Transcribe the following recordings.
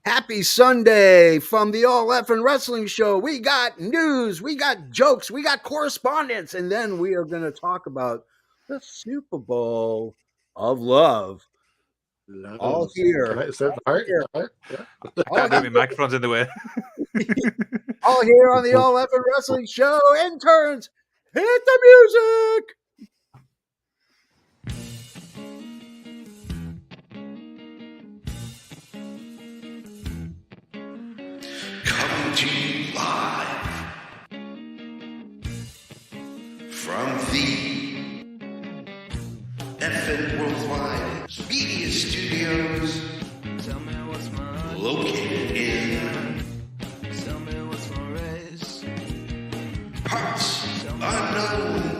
Happy Sunday from the All Effin' Wrestling Show. We got news, we got jokes, we got correspondence, and then we are going to talk about the Super Bowl of Love. All here. Can I say the heart? Here. Yeah. All, My microphone's in the way. all here on the All Effin' Wrestling Show. Interns, hit the music. Coming to you live from the FN Worldwide Media Studios, located in parts unknown.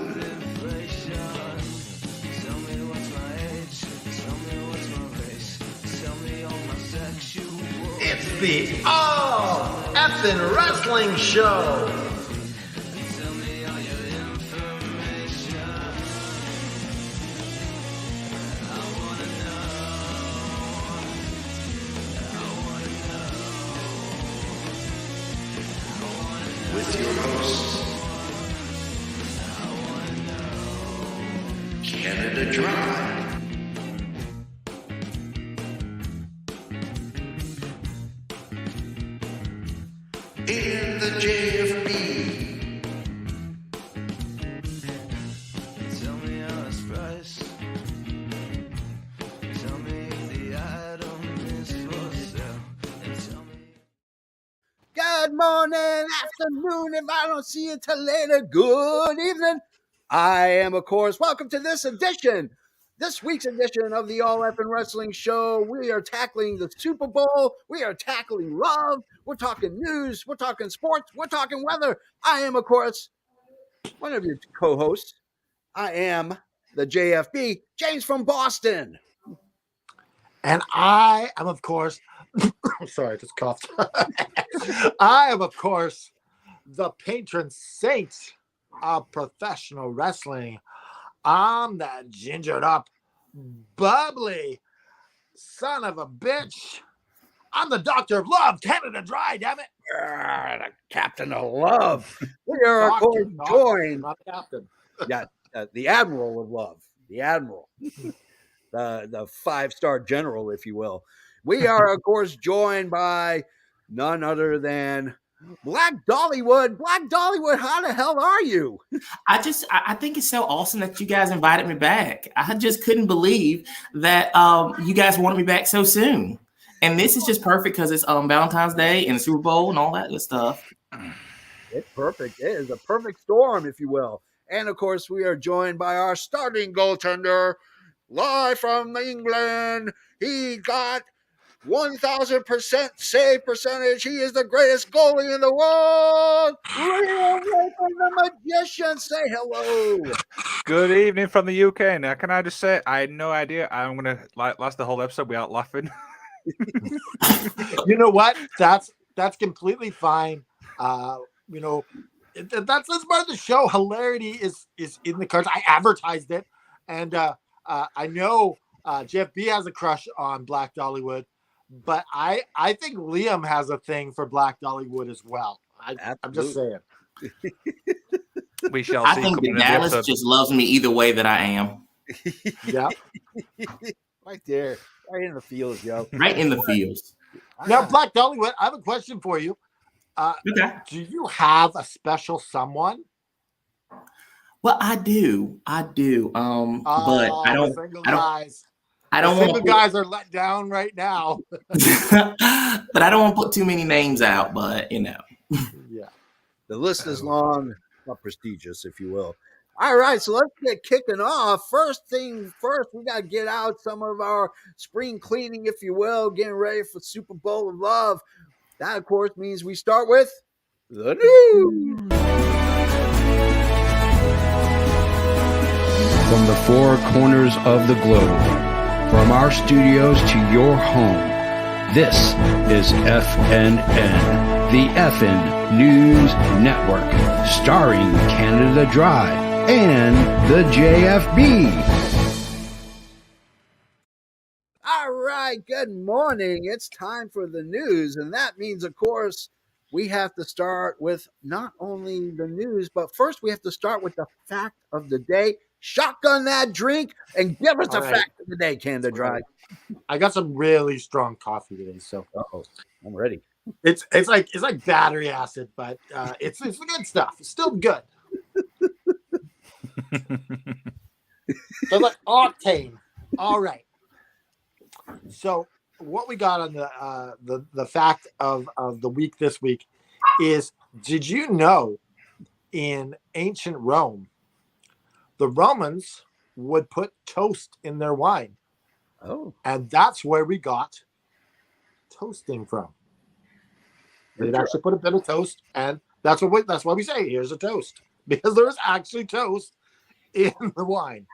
It's the All Effin' Wrestling Show. With your host, Canada Dry. And the JFB. Tell me how it's priced. Tell me if the item is for sale. And tell me. Good morning, afternoon, if I don't see you till later, good evening. I am, of course, welcome to this week's edition of the All Effin' Wrestling Show. We are tackling the Super Bowl. We are tackling love. We're talking news. We're talking sports. We're talking weather. I am, of course, one of your co-hosts. I am the JFB, James from Boston. And I am, of course, sorry, I just coughed. I am, of course, the patron saint of professional wrestling. I'm that gingered up, bubbly son of a bitch. I'm the doctor of love, Canada Dry, damn it. The captain of love. We are, of course, joined. Not captain. Yeah, the admiral of love. The admiral. The five-star general, if you will. We are, of course, joined by none other than Black Dollywood. Black Dollywood, how the hell are you? I think it's so awesome that you guys invited me back. I just couldn't believe that you guys wanted me back so soon. And this is just perfect because it's Valentine's Day and the Super Bowl and all that good stuff. It's perfect. It is a perfect storm, if you will. And, of course, we are joined by our starting goaltender, live from England. He got 1,000% save percentage. He is the greatest goalie in the world. Liam from the Magician. Say hello. Good evening from the UK. Now, can I just say, I had no idea. I'm going to last the whole episode without laughing. You know what? That's completely fine. You know, that's part of the show. Hilarity is in the cards. I advertised it, and I know JFB has a crush on Black Dollywood, but I think Liam has a thing for Black Dollywood as well. I'm just saying. We shall see. I think that Dallas just loves me either way that I am. Yeah. Right there. Right in the fields, yo. Right in the fields. Now, Black Dollywood, I have a question for you. Okay. Do you have a special someone? Well, I do. But I don't. Guys. I don't single want guys are let down right now. but I don't want to put too many names out. But you know. Yeah. The list is long, but prestigious, if you will. All right, so let's get kicking off. First thing first, we got to get out some of our spring cleaning, if you will, getting ready for Super Bowl of Love. That, of course, means we start with the news. From the four corners of the globe, from our studios to your home, this is FNN, the FN News Network, starring Canada Dry and the JFB. All right, right, good morning. It's time for the news, and that means, of course, we have to start with not only the news, but first we have to start with the fact of the day. Shotgun that drink and give us All the right. fact of the day, Canada Dry. I got some really strong coffee today, so Uh-oh, I'm ready. it's like battery acid, but it's the good stuff. It's still good. So like octane. All right. So what we got on the fact of the week this week is, did you know in ancient Rome, the Romans would put toast in their wine, Oh, and that's where we got toasting from. They'd actually put a bit of toast, and that's why we say here's a toast, because there is actually toast in the wine.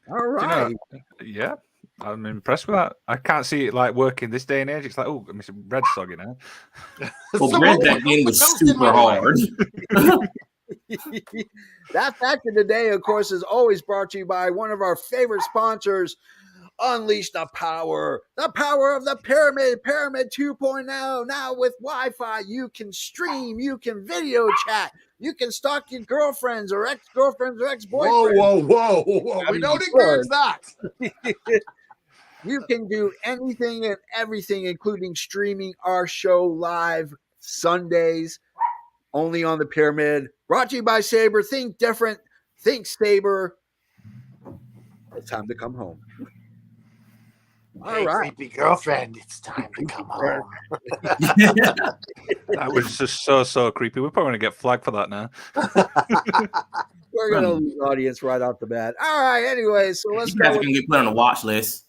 all Do you right. know, yeah, I'm impressed with that. I can't see it like working this day and age. It's like, oh, I mean, some bread soggy now. Well, So bread we'll back then put was toast in super my wine. hard. That fact of the day, of course, is always brought to you by one of our favorite sponsors. Unleash the power of the Pyramid 2.0. Now with Wi-Fi, you can stream, you can video chat, you can stalk your girlfriends or ex-girlfriends or ex-boyfriends. Whoa. I We mean, don't you encourage that. You can do anything and everything, including streaming our show live Sundays only on the Pyramid. Brought to you by Sabre. Think different. Think Sabre. It's time to come home. All Hey, right. creepy girlfriend, it's time to come home. That was just so creepy. We're probably gonna get flagged for that now. We're going to lose audience right off the bat. All right. Anyway, so let's You guys go. are gonna get put on a watch list.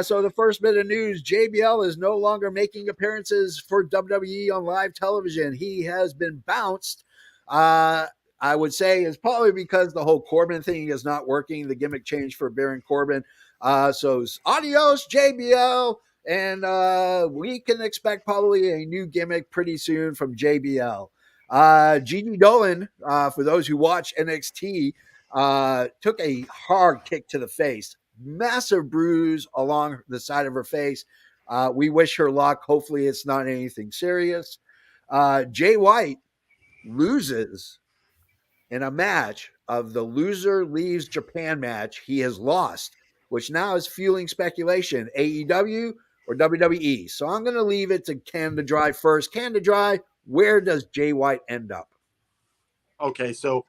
So the first bit of news, JBL is no longer making appearances for WWE on live television. He has been bounced. I would say it's probably because the whole Corbin thing is not working. The gimmick changed for Baron Corbin. So adios, JBL. And we can expect probably a new gimmick pretty soon from JBL. Gigi Dolan, for those who watch NXT, took a hard kick to the face. Massive bruise along the side of her face. We wish her luck. Hopefully, it's not anything serious. Jay White loses in a match of the loser leaves Japan match. He has lost, which now is fueling speculation: AEW or WWE. So I'm going to leave it to Canada Dry first. Canada Dry, where does Jay White end up? Okay, so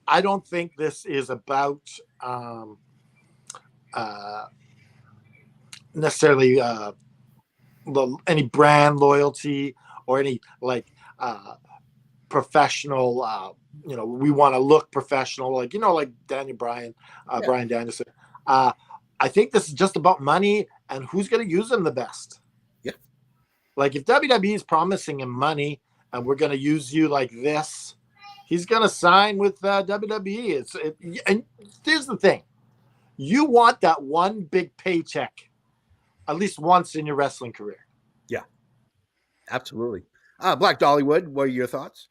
I don't think this is about necessarily any brand loyalty or any professional. We want to look professional, like Daniel Bryan, Brian Danielson. I think this is just about money and who's going to use them the best. Yeah. Like if WWE is promising him money and we're going to use you like this, he's going to sign with WWE. And here's the thing. You want that one big paycheck at least once in your wrestling career. Yeah, absolutely. Black Dollywood, what are your thoughts?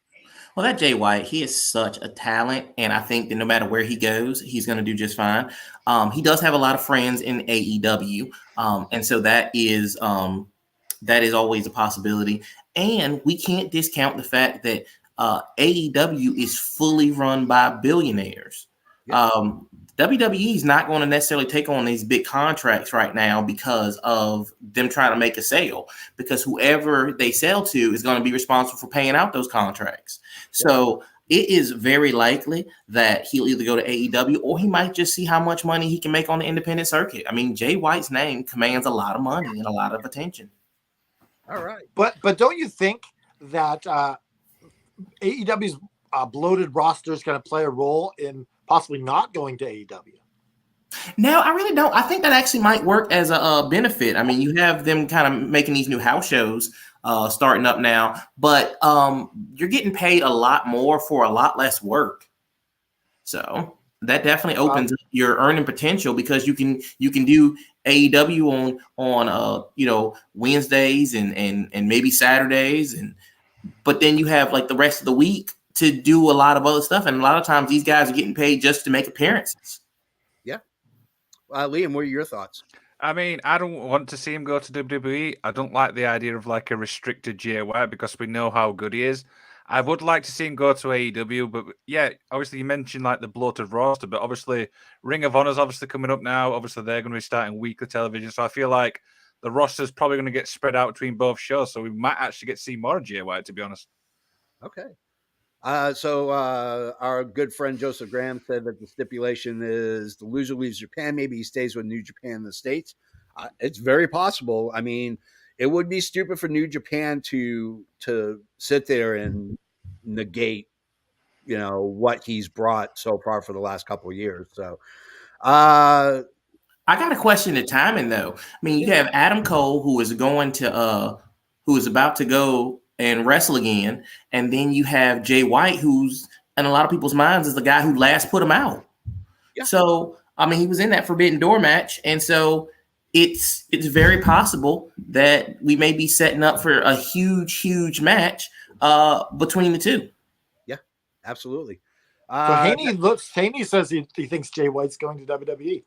Well, that Jay White, he is such a talent, and I think that no matter where he goes, he's going to do just fine. He does have a lot of friends in AEW, and so that is always a possibility. And we can't discount the fact that AEW is fully run by billionaires. Yeah. WWE is not going to necessarily take on these big contracts right now because of them trying to make a sale, because whoever they sell to is going to be responsible for paying out those contracts. So it is very likely that he'll either go to AEW or he might just see how much money he can make on the independent circuit. I mean, Jay White's name commands a lot of money and a lot of attention. All right. But don't you think that AEW's bloated roster is going to play a role in possibly not going to AEW? No, I really don't. I think that actually might work as a benefit. I mean, you have them kind of making these new house shows starting up now, but you're getting paid a lot more for a lot less work. So that definitely opens up your earning potential, because you can do AEW on Wednesdays and maybe Saturdays, but then you have like the rest of the week to do a lot of other stuff. And a lot of times these guys are getting paid just to make appearances. Yeah. Liam, what are your thoughts? I mean, I don't want to see him go to WWE. I don't like the idea of like a restricted Jay White because we know how good he is. I would like to see him go to AEW, but yeah, obviously you mentioned like the bloated roster, but obviously Ring of Honor's obviously coming up now. Obviously they're going to be starting weekly television, so I feel like the roster's probably going to get spread out between both shows, so we might actually get to see more of Jay White, to be honest. Okay. So our good friend Joseph Graham said that the stipulation is the loser leaves Japan. Maybe he stays with New Japan in the States. It's very possible. I mean, it would be stupid for New Japan to sit there and negate, what he's brought so far for the last couple of years. So, I got a question the timing though. I mean, you have Adam Cole who is who is about to go and wrestle again, and then you have Jay White, who's in a lot of people's minds is the guy who last put him out. Yeah. So I mean, he was in that Forbidden Door match, and so it's very possible that we may be setting up for a huge match between the two. Yeah, absolutely. So Haney says he thinks Jay White's going to WWE.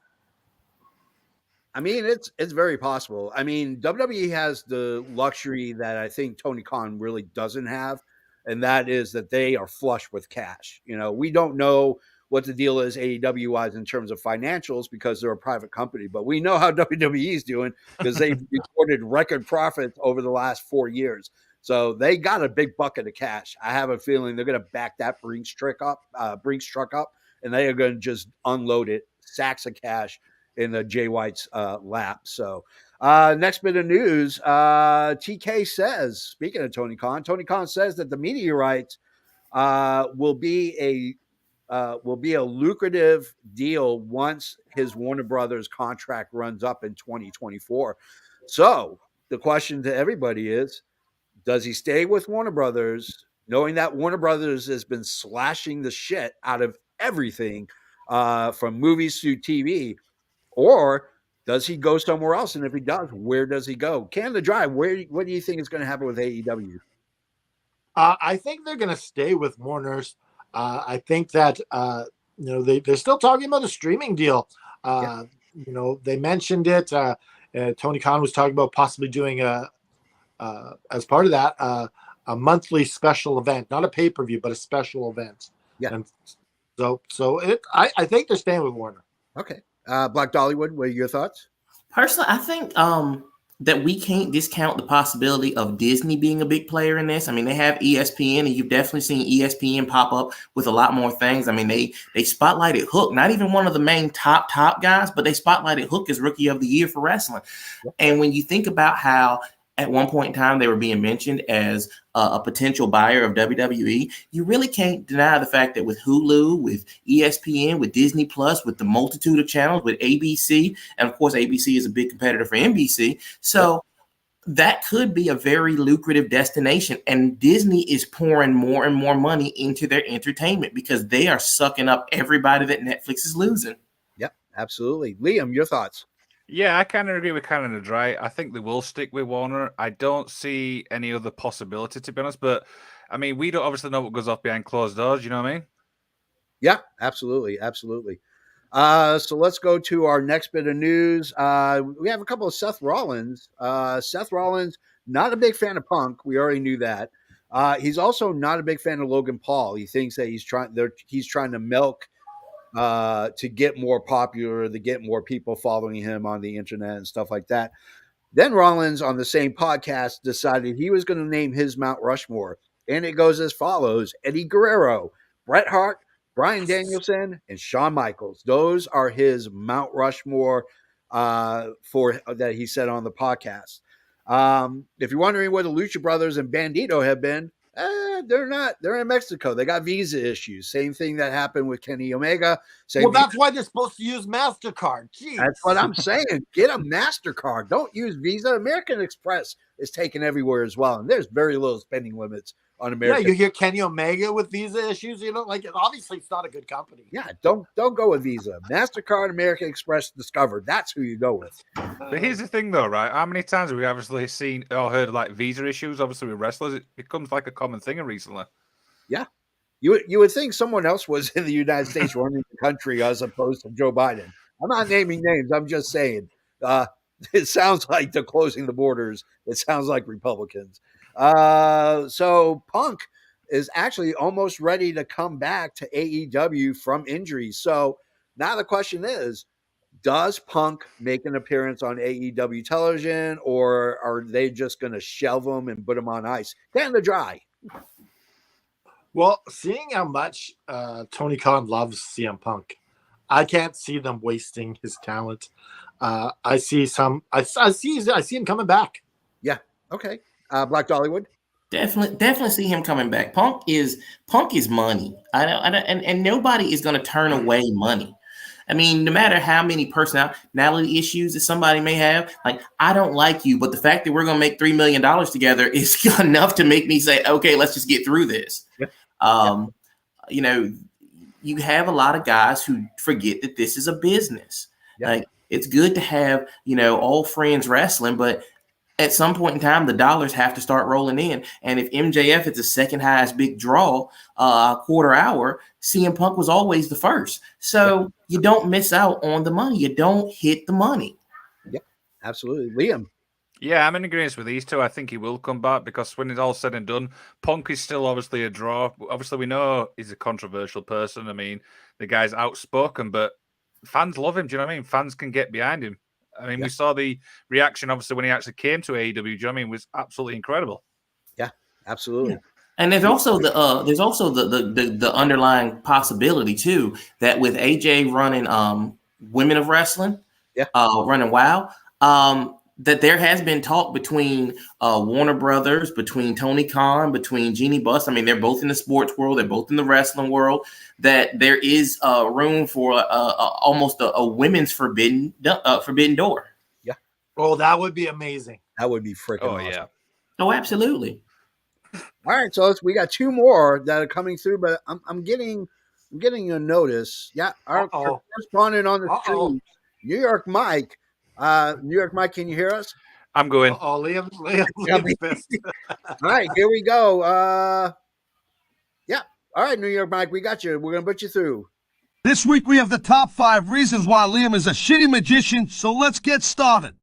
I mean, it's very possible. I mean, WWE has the luxury that I think Tony Khan really doesn't have, and that is that they are flush with cash. We don't know what the deal is AEW wise in terms of financials because they're a private company, but we know how WWE is doing because they've recorded record profits over the last 4 years. So they got a big bucket of cash. I have a feeling they're going to back that Brinks truck up, and they are going to just unload it, sacks of cash in the Jay White's lap. So next bit of news, TK says, speaking of Tony Khan says that the meteorites will be a lucrative deal once his Warner Brothers contract runs up in 2024. So the question to everybody is, does he stay with Warner Brothers, knowing that Warner Brothers has been slashing the shit out of everything from movies to TV? Or does he go somewhere else? And if he does, where does he go? Canada Dry, what do you think is going to happen with AEW? I think they're going to stay with Warner's. I think that they're still talking about a streaming deal. They mentioned it. Tony Khan was talking about possibly doing as part of that a monthly special event, not a pay-per-view, but a special event. Yeah. And I think they're staying with Warner. Okay. Black Dollywood, what are your thoughts? Personally, I think that we can't discount the possibility of Disney being a big player in this. I mean, they have ESPN, and you've definitely seen ESPN pop up with a lot more things. I mean, they spotlighted Hook, not even one of the main top guys, but they spotlighted Hook as Rookie of the Year for wrestling. Yep. And when you think about how at one point in time they were being mentioned as a potential buyer of WWE, you really can't deny the fact that with Hulu, with ESPN, with Disney Plus, with the multitude of channels, with ABC, and of course ABC is a big competitor for NBC, so that could be a very lucrative destination. And Disney is pouring more and more money into their entertainment because they are sucking up everybody that Netflix is losing. Yep, absolutely. Liam, your thoughts? Yeah, I kind of agree with Canada Dry. I think they will stick with Warner. I don't see any other possibility, to be honest. But, I mean, we don't obviously know what goes off behind closed doors. You know what I mean? Yeah, absolutely. Absolutely. So let's go to our next bit of news. We have a couple of Seth Rollins. Seth Rollins, not a big fan of Punk. We already knew that. He's also not a big fan of Logan Paul. He thinks that he's trying to milk to get more popular, to get more people following him on the internet and stuff like that. Then Rollins on the same podcast decided he was going to name his Mount Rushmore. And it goes as follows: Eddie Guerrero, Bret Hart, Bryan Danielson, and Shawn Michaels. Those are his Mount Rushmore for that he said on the podcast. If you're wondering where the Lucha Brothers and Bandito have been, they're not. They're in Mexico. They got visa issues. Same thing that happened with Kenny Omega. That's why they're supposed to use MasterCard. Jeez. That's what I'm saying. Get a MasterCard. Don't use Visa. American Express is taken everywhere as well. And there's very little spending limits on American. Yeah, you hear Kenny Omega with visa issues. Obviously it's not a good company. Yeah, don't go with Visa. MasterCard, American Express, Discover. That's who you go with. But here's the thing, though, right? How many times have we obviously seen or heard like visa issues? Obviously, with wrestlers, it becomes like a common thing recently. Yeah, you would think someone else was in the United States running the country as opposed to Joe Biden. I'm not naming names. I'm just saying. It sounds like they're closing the borders. It sounds like Republicans. So Punk is actually almost ready to come back to AEW from injury. So now the question is, does Punk make an appearance on AEW television, or are they just going to shelve him and put him on ice? Down the dry. Well, seeing how much Tony Khan loves CM Punk, I can't see them wasting his talent. I see him coming back. Yeah. Okay. Black Dollywood. Definitely see him coming back. Punk is money. I don't, and nobody is going to turn away money. I mean, no matter how many personality issues that somebody may have, like, I don't like you, but the fact that we're going to make $3 million together is enough to make me say, okay, let's just get through this. Yeah. You know, you have a lot of guys who forget that this is a business. Yeah. Like, it's good to have, all friends wrestling, but at some point in time, the dollars have to start rolling in. And if MJF is the second highest big draw quarter hour, CM Punk was always the first. So you don't miss out on the money. You don't hit the money. Yeah, absolutely. Liam. Yeah, I'm in agreement with these two. I think he will come back because when it's all said and done, Punk is still obviously a draw. Obviously, we know he's a controversial person. I mean, the guy's outspoken, but fans love him. Do you know what I mean? Fans can get behind him. I mean, we saw the reaction, obviously, when he actually came to AEW. Do you know what I mean? Was absolutely incredible. Yeah, absolutely. Yeah. And there's also the underlying possibility too that with AJ running Women of Wrestling, running WoW, that there has been talk between Warner Brothers, between Tony Khan, between Jeannie Buss. I mean, they're both in the sports world, they're both in the wrestling world. That there is room for almost a women's forbidden door. Yeah. Oh, that would be amazing. That would be freaking awesome. Yeah. Oh, absolutely. All right, so we got two more that are coming through, but I'm getting a notice. Yeah, our correspondent on the street, New York Mike. New York Mike, can you hear us? I'm going. Oh, Liam's pissed. All right, here we go. Yeah. All right, New York Mike, we got you. We're gonna put you through. This week we have the top 5 reasons why Liam is a shitty magician, so let's get started.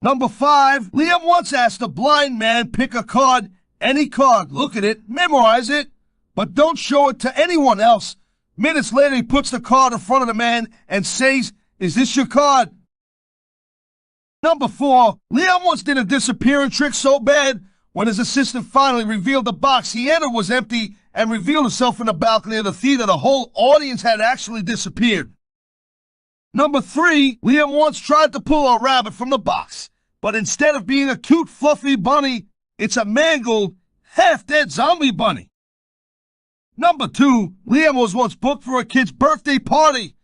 Number 5, Liam once asked a blind man pick a card, any card, look at it, memorize it, but don't show it to anyone else. Minutes later, he puts the card in front of the man and says, "Is this your card?" Number 4, Liam once did a disappearing trick so bad, when his assistant finally revealed the box he entered was empty and revealed himself in the balcony of the theater, the whole audience had actually disappeared. Number 3, Liam once tried to pull a rabbit from the box, but instead of being a cute, fluffy bunny, it's a mangled, half-dead zombie bunny. Number 2, Liam was once booked for a kid's birthday party.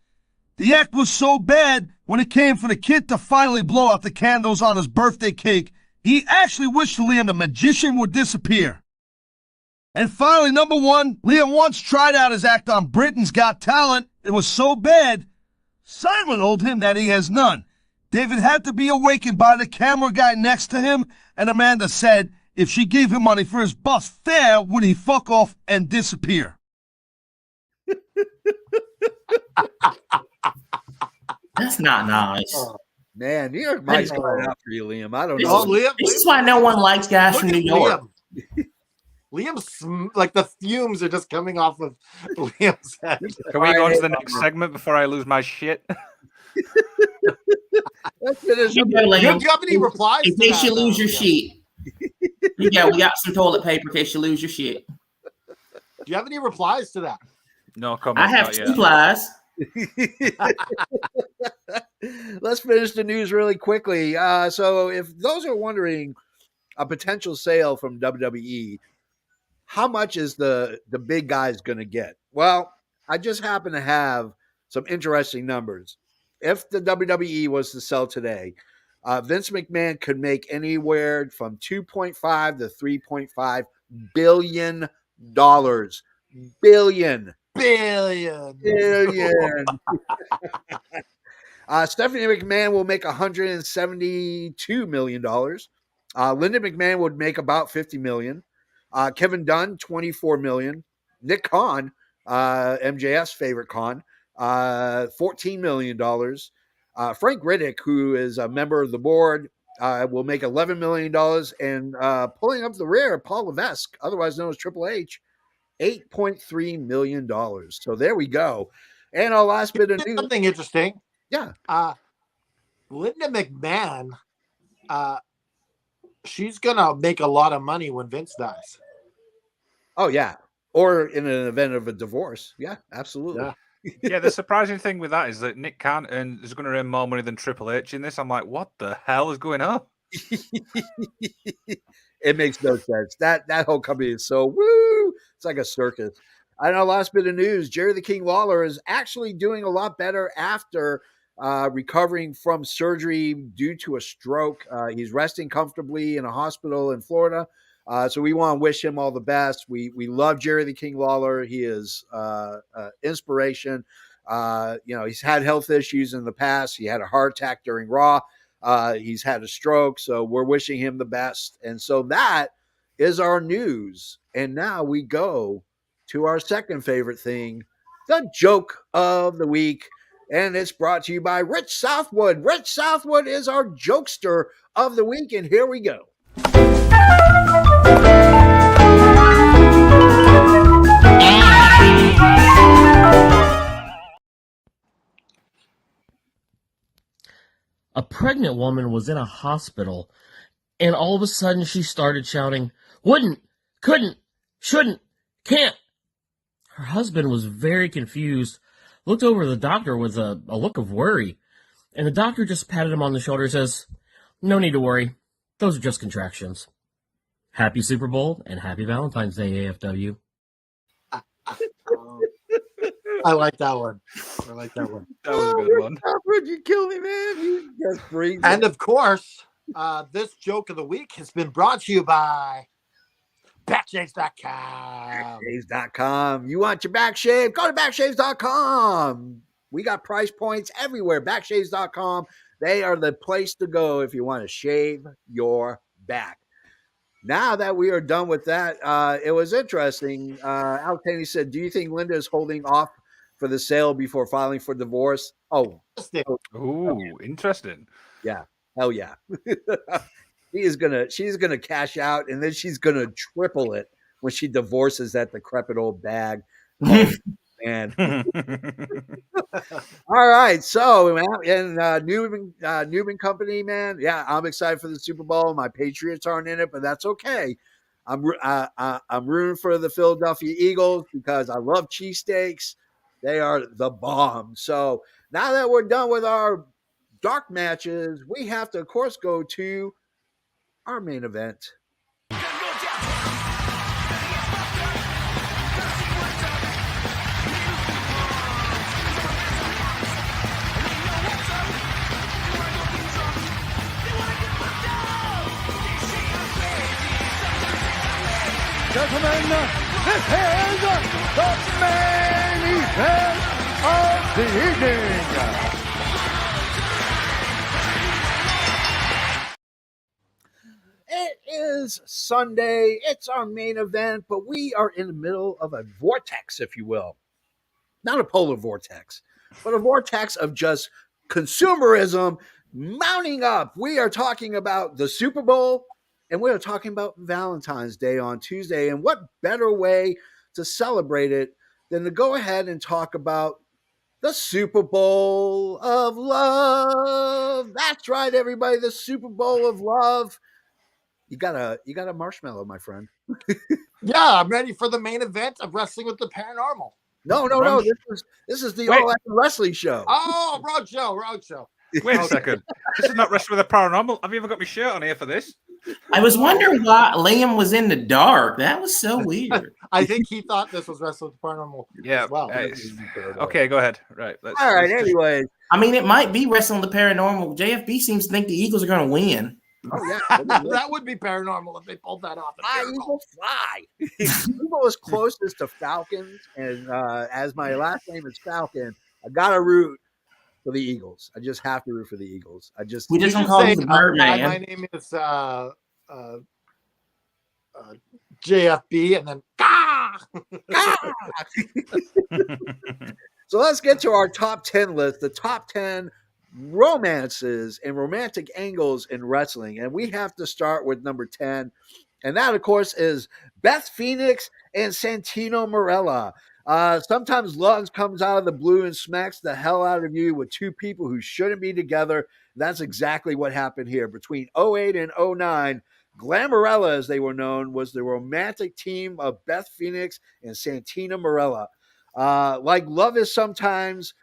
The act was so bad, when it came for the kid to finally blow out the candles on his birthday cake, he actually wished Liam the magician would disappear. And finally, number 1, Liam once tried out his act on Britain's Got Talent. It was so bad, Simon told him that he has none. David had to be awakened by the camera guy next to him, and Amanda said if she gave him money for his bus fare, would he fuck off and disappear? That's not nice. Man, New York Mike's going out for you, Liam. I don't This know. this is why no one likes guys from New York. Liam's like the fumes are just coming off of Liam's head. Can we go on to the next segment before I lose my shit? Let's finish. You go, Liam. Do you have any replies? In case you lose your shit. We got some toilet paper in case you lose your shit. Do you have any replies to that? No comment. I have supplies. Let's finish the news really quickly. So if those are wondering a potential sale from WWE, how much is the big guy's going to get? Well, I just happen to have some interesting numbers. If the WWE was to sell today, Vince McMahon could make anywhere from $2.5 to $3.5 billion. Billion. Stephanie McMahon will make $172 million. Linda McMahon would make about $50 million. Kevin Dunn, $24 million. Nick Khan, MJF's favorite Khan, $14 million. Frank Riddick, who is a member of the board, will make $11 million, and pulling up the rear, Paul Levesque, otherwise known as Triple H, $8.3 million. So there we go. And our last bit of news. Something interesting. Yeah. Linda McMahon, she's gonna make a lot of money when Vince dies. Oh, yeah. Or in an event of a divorce. Yeah, absolutely. Yeah. Yeah, the surprising thing with that is that Nick Khan is going to earn more money than Triple H in this. I'm like, what the hell is going on? It makes no sense. That whole company is so woo. It's like a circus. I know. Last bit of news: Jerry the King Lawler is actually doing a lot better after recovering from surgery due to a stroke. He's resting comfortably in a hospital in Florida. So we want to wish him all the best. We love Jerry the King Lawler. He is inspiration. He's had health issues in the past. He had a heart attack during Raw. He's had a stroke, so we're wishing him the best. And so that is our news. And now we go to our second favorite thing, the joke of the week. And it's brought to you by Rich Southwood. Rich Southwood is our jokester of the week. And here we go. A pregnant woman was in a hospital, and all of a sudden she started shouting, "Wouldn't, couldn't, shouldn't, can't." Her husband was very confused, looked over at the doctor with a look of worry, and the doctor just patted him on the shoulder and says, "No need to worry. Those are just contractions." Happy Super Bowl and happy Valentine's Day, AFW. I like that one. I like that one. That was a good one. Alfred, you kill me, man. You just freeze. And of course, this joke of the week has been brought to you by Backshaves.com. Backshaves.com. You want your back shave? Go to Backshaves.com. We got price points everywhere. Backshaves.com. They are the place to go if you want to shave your back. Now that we are done with that, it was interesting. Al Taney said, "Do you think Linda is holding off for the sale before filing for divorce?" Oh, Ooh, interesting. yeah. Hell yeah. She's gonna cash out, and then she's gonna triple it when she divorces that decrepit old bag. Oh, man. All right, so and Newman Company, man. Yeah, I'm excited for the Super Bowl. My Patriots aren't in it, but that's okay. I'm rooting for the Philadelphia Eagles because I love cheesesteaks. They are the bomb. So now that we're done with our dark matches, we have to, of course, go to our main event. Gentlemen, this is the main event of the evening. It is Sunday. It's our main event, but we are in the middle of a vortex, if you will. Not a polar vortex, but a vortex of just consumerism mounting up. We are talking about the Super Bowl, and we are talking about Valentine's Day on Tuesday. And what better way to celebrate it than to go ahead and talk about the Super Bowl of love. That's right, everybody. The Super Bowl of love. You got a marshmallow, my friend. Yeah, I'm ready for the main event of Wrestling with the Paranormal. No. This is the All Access Wrestling Show. Oh, wrong show. Wait a second. This is not Wrestling with the Paranormal. Have you even got my shirt on here for this? I was wondering why Liam was in the dark. That was so weird. I think he thought this was Wrestling with the Paranormal Yeah. as well. Okay, go ahead. Right. All right. Anyways. I mean, it might be Wrestling with the Paranormal. JFB seems to think the Eagles are going to win. Oh, yeah. That would be paranormal if they pulled that off. Eagles fly. Eagle is closest to Falcons, and as my last name is Falcon, I got to root for the Eagles. I just have to root for the Eagles. We just don't call him the Birdman. My name is JFB, and then So let's get to our top 10 list. The top 10 romances and romantic angles in wrestling. And we have to start with number 10. And that, of course, is Beth Phoenix and Santino Marella. Sometimes love comes out of the blue and smacks the hell out of you with two people who shouldn't be together. That's exactly what happened here. Between 08 and 09, Glamorella, as they were known, was the romantic team of Beth Phoenix and Santino Marella. Like love is sometimes,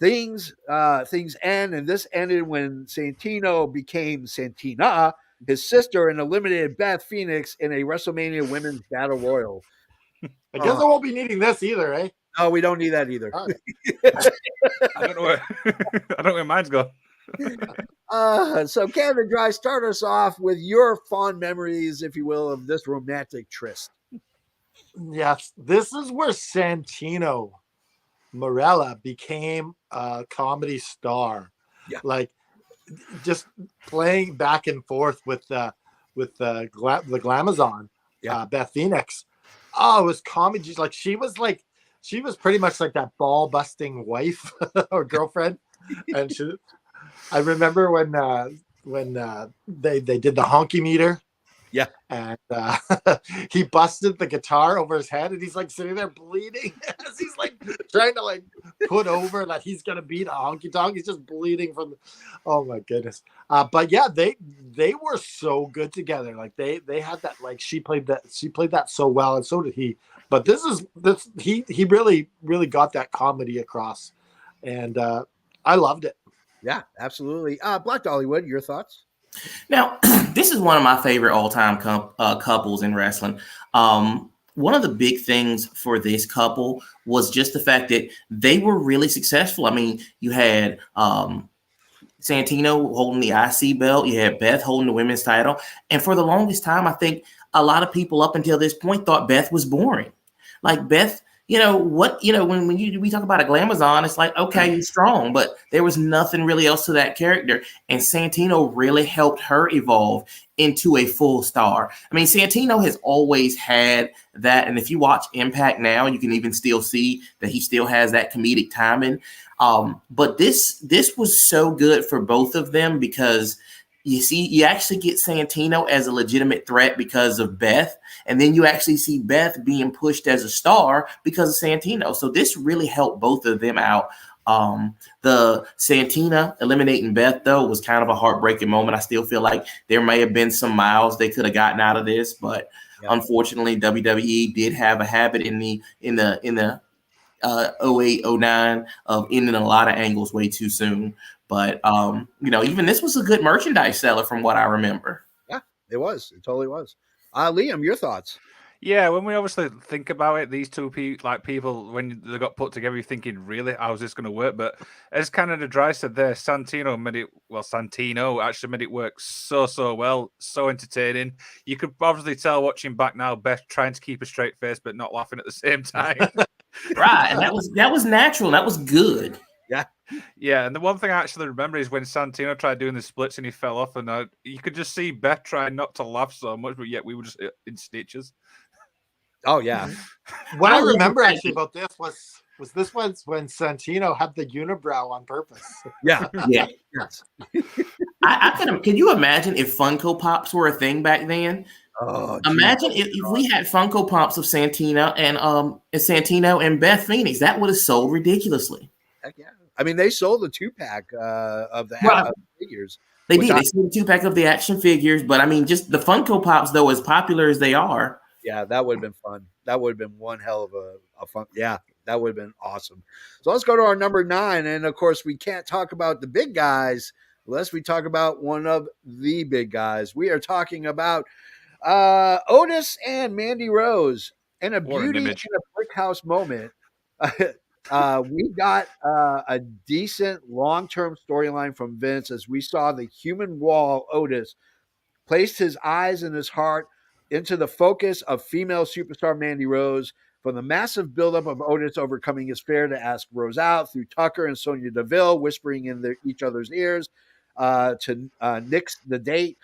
things end, and this ended when Santino became Santina, his sister, and eliminated Beth Phoenix in a WrestleMania Women's Battle Royal. I guess I won't be needing this either, eh? No, we don't need that either. All right. I don't know where I don't know where mine's gone. So Canada Dry, start us off with your fond memories, if you will, of this romantic tryst. Yes, this is where Santino Marella became a comedy star. Yeah. Like just playing back and forth with the Glamazon, Yeah. Beth Phoenix. Oh, it was comedy. She was pretty much like that ball busting wife or girlfriend. And I remember when they did the honky meter. Yeah. And he busted the guitar over his head, and he's like sitting there bleeding as he's like trying to like put over that he's gonna beat a honky tonk. He's just bleeding from. Oh my goodness! But yeah, they were so good together. Like they had that, like she played that so well, and so did he. But he really got that comedy across, and I loved it. Yeah, absolutely. Black Dollywood, your thoughts? Now, this is one of my favorite all-time couples in wrestling. One of the big things for this couple was just the fact that they were really successful. I mean, you had Santino holding the IC belt. You had Beth holding the women's title. And for the longest time, I think a lot of people up until this point thought Beth was boring. Like Beth, when we talk about a Glamazon, it's like, okay, he's strong, but there was nothing really else to that character. And Santino really helped her evolve into a full star. I mean, Santino has always had that. And if you watch Impact now, you can even still see that he still has that comedic timing. But this was so good for both of them because you actually get Santino as a legitimate threat because of Beth. And then you actually see Beth being pushed as a star because of Santino. So this really helped both of them out. The Santina eliminating Beth, though, was kind of a heartbreaking moment. I still feel like there may have been some miles they could have gotten out of this, but unfortunately, WWE did have a habit in the 08, 09 of ending a lot of angles way too soon. But even this was a good merchandise seller from what I remember. Yeah, it was. It totally was. Liam, your thoughts? Yeah, when we obviously think about it, these two people, when they got put together, you're thinking, really, how's this going to work? But as Canada Dry said there, Santino actually made it work so well, so entertaining. You could obviously tell watching back now, Beth trying to keep a straight face but not laughing at the same time. Right, and that was natural. That was good. Yeah, and the one thing I actually remember is when Santino tried doing the splits and he fell off, and you could just see Beth trying not to laugh so much, but yet we were just in stitches. Oh yeah. What I remember actually about this was this was when Santino had the unibrow on purpose. Yeah. Yeah. Yes. Can you imagine if Funko Pops were a thing back then? Oh, imagine if we had Funko Pops of Santino and Beth Phoenix. That would have sold ridiculously. Heck yeah. I mean, they sold a 2-pack of the figures. They did. They sold a 2-pack of the action figures, but I mean, just the Funko Pops, though, as popular as they are. Yeah, that would have been fun. That would have been one hell of a fun. Yeah, that would have been awesome. So let's go to our number 9. And of course, we can't talk about the big guys unless we talk about one of the big guys. We are talking about Otis and Mandy Rose in a beauty in a brick house moment. We got a decent long-term storyline from Vince as we saw the human wall Otis placed his eyes and his heart into the focus of female superstar Mandy Rose. From the massive buildup of Otis overcoming his fear to ask Rose out through Tucker and Sonya Deville whispering in each other's ears to nix the date.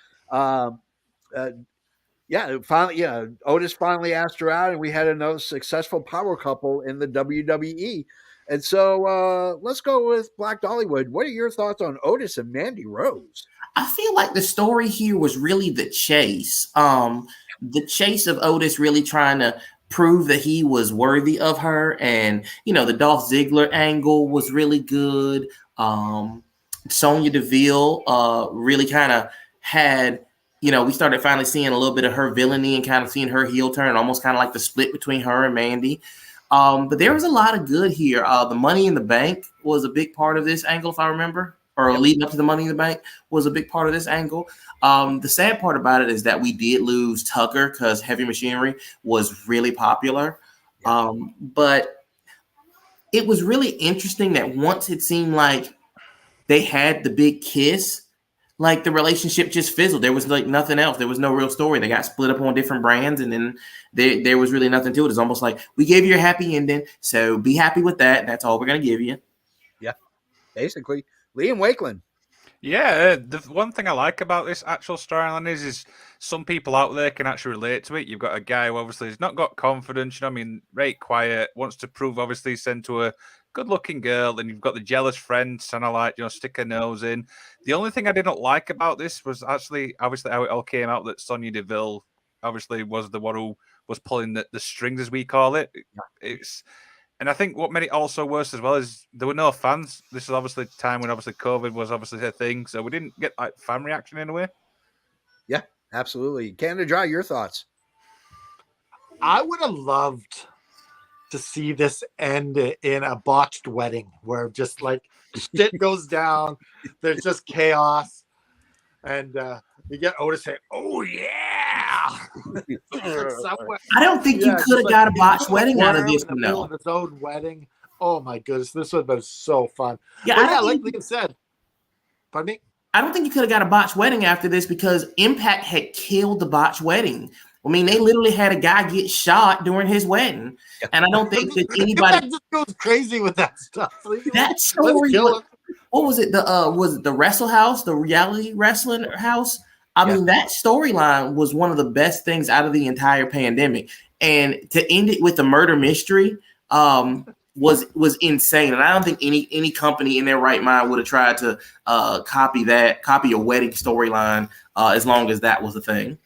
Otis finally asked her out, and we had another successful power couple in the WWE. And so let's go with Black Dollywood. What are your thoughts on Otis and Mandy Rose? I feel like the story here was really the chase. The chase of Otis really trying to prove that he was worthy of her. And, you know, the Dolph Ziggler angle was really good. Sonya Deville really kind of had, you know, we started finally seeing a little bit of her villainy and kind of seeing her heel turn, almost kind of like the split between her and Mandy. But there was a lot of good here. The Money in the Bank was a big part of this angle, if I remember, or leading up to the Money in the Bank was a big part of this angle. The sad part about it is that we did lose Tucker because Heavy Machinery was really popular. But it was really interesting that once it seemed like they had the big kiss, like the relationship just fizzled. There was like nothing else. There was no real story. They got split up on different brands, and then there was really nothing to it. It's almost like we gave you a happy ending, so be happy with that. That's all we're gonna give you. Yeah, basically. Liam Wakeland. Yeah, the one thing I like about this actual storyline is some people out there can actually relate to it. You've got a guy who obviously has not got confidence, you know what I mean, very quiet, wants to prove obviously he's sent to a good-looking girl, and you've got the jealous friend trying to like, you know, stick her nose in. The only thing I didn't like about this was actually obviously how it all came out that Sonya Deville obviously was the one who was pulling the strings, as we call it. And I think what made it also worse as well is there were no fans. This is obviously a time when obviously COVID was obviously a thing, so we didn't get like fan reaction in a way. Yeah, absolutely. Canada Dry, your thoughts? I would have loved to see this end in a botched wedding where just like shit goes down, there's just chaos, and you get Otis saying, "Oh yeah!" I don't think you could have got a botched wedding out of this one, though. Its own wedding. Oh my goodness, this would have been so fun. Yeah, but like Liam said, pardon me. I don't think you could have got a botched wedding after this because Impact had killed the botched wedding. I mean, they literally had a guy get shot during his wedding, and I don't think that anybody just goes crazy with that stuff. That story, what was it? Was it the Wrestle House, the reality wrestling house? I mean, that storyline was one of the best things out of the entire pandemic, and to end it with the murder mystery was insane. And I don't think any company in their right mind would have tried to copy a wedding storyline as long as that was a thing.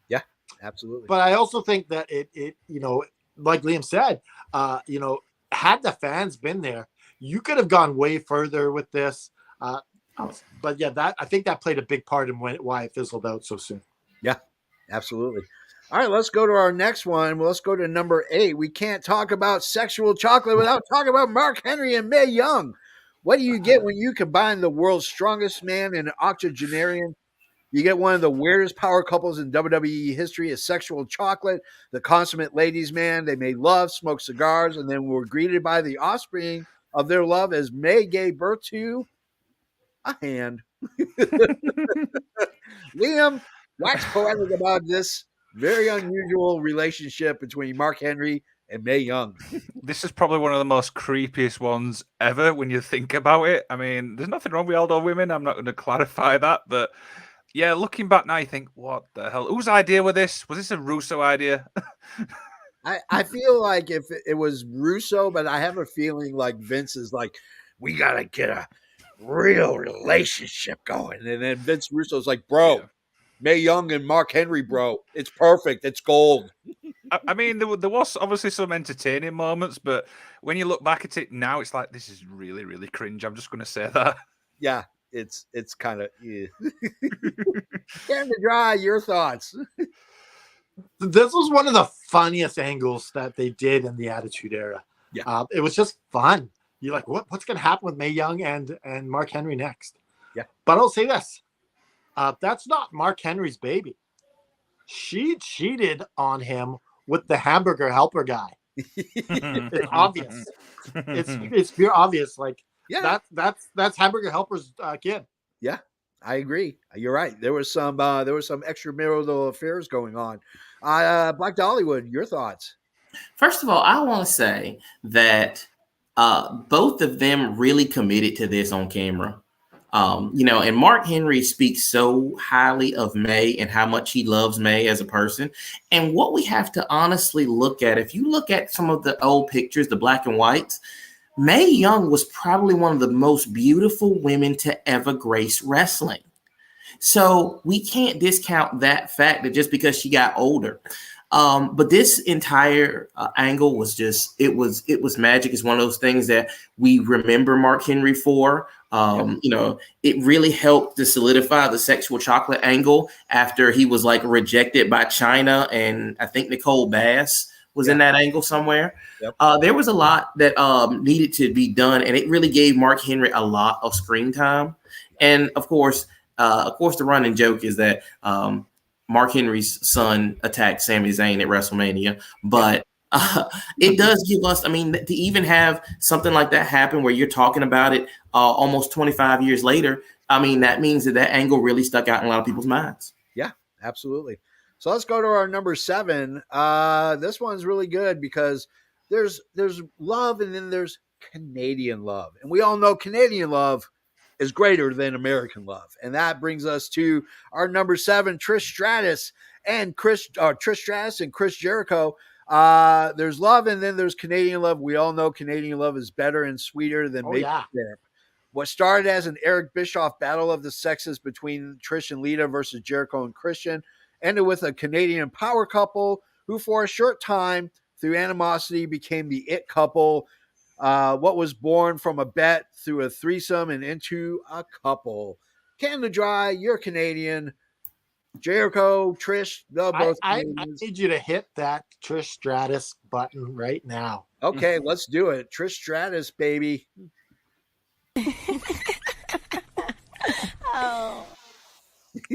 Yeah, absolutely. But I also think that it you know, like Liam said, you know, had the fans been there, you could have gone way further with this. But yeah, I think that played a big part in why it fizzled out so soon. Yeah, absolutely. All right, let's go to our next one. Well, let's go to number 8. We can't talk about sexual chocolate without talking about Mark Henry and Mae Young. What do you get when you combine the world's strongest man and an octogenarian? You get one of the weirdest power couples in WWE history, a sexual chocolate, the consummate ladies' man. They made love, smoked cigars, and then were greeted by the offspring of their love as Mae gave birth to a hand. Liam, wax poetic about this very unusual relationship between Mark Henry and Mae Young. This is probably one of the most creepiest ones ever when you think about it. I mean, there's nothing wrong with elder women. I'm not going to clarify that, but yeah, looking back now, you think, what the hell? Whose idea was this? Was this a Russo idea? I feel like if it was Russo, but I have a feeling like Vince is like, we got to get a real relationship going. And then Vince Russo's like, bro, Mae Young and Mark Henry, bro. It's perfect. It's gold. I mean, there was obviously some entertaining moments, but when you look back at it now, it's like, this is really, really cringe. I'm just going to say that. Yeah, it's kind of... Yeah. Canada Dry, your thoughts? This was one of the funniest angles that they did in the Attitude Era. Yeah. It was just fun. You're like, what's going to happen with Mae Young and Mark Henry next? Yeah. But I'll say this. That's not Mark Henry's baby. She cheated on him with the hamburger helper guy. It's obvious. It's pure obvious. Like, that's hamburger helper's kid. Yeah, I agree. You're right. There was some extramarital affairs going on. Black Dollywood, your thoughts? First of all, I want to say that both of them really committed to this on camera. You know, and Mark Henry speaks so highly of Mae and how much he loves Mae as a person. And what we have to honestly look at, if you look at some of the old pictures, the black and whites, Mae Young was probably one of the most beautiful women to ever grace wrestling. So we can't discount that fact that just because she got older. But this entire angle was just it was magic. It's one of those things that we remember Mark Henry for. You know, it really helped to solidify the sexual chocolate angle after he was like rejected by China, and I think Nicole Bass was in that angle somewhere. Yep. There was a lot that needed to be done, and it really gave Mark Henry a lot of screen time. And of course, the running joke is that Mark Henry's son attacked Sami Zayn at WrestleMania, but it does give us, I mean, to even have something like that happen where you're talking about it almost 25 years later, I mean, that means that angle really stuck out in a lot of people's minds. Yeah, absolutely. So let's go to our number 7. This one's really good because there's love and then there's Canadian love. And we all know Canadian love is greater than American love. And that brings us to our number 7, Trish Stratus and Chris Jericho. There's love and then there's Canadian love. We all know Canadian love is better and sweeter than maple syrup. What started as an Eric Bischoff battle of the sexes between Trish and Lita versus Jericho and Christian ended with a Canadian power couple who for a short time through animosity became the it couple. What was born from a bet through a threesome and into a couple. Canada Dry, you're Canadian. Jericho, Trish, they're both I Canadians. need you to hit that Trish Stratus button right now. Okay, let's do it. Trish Stratus, baby. Oh.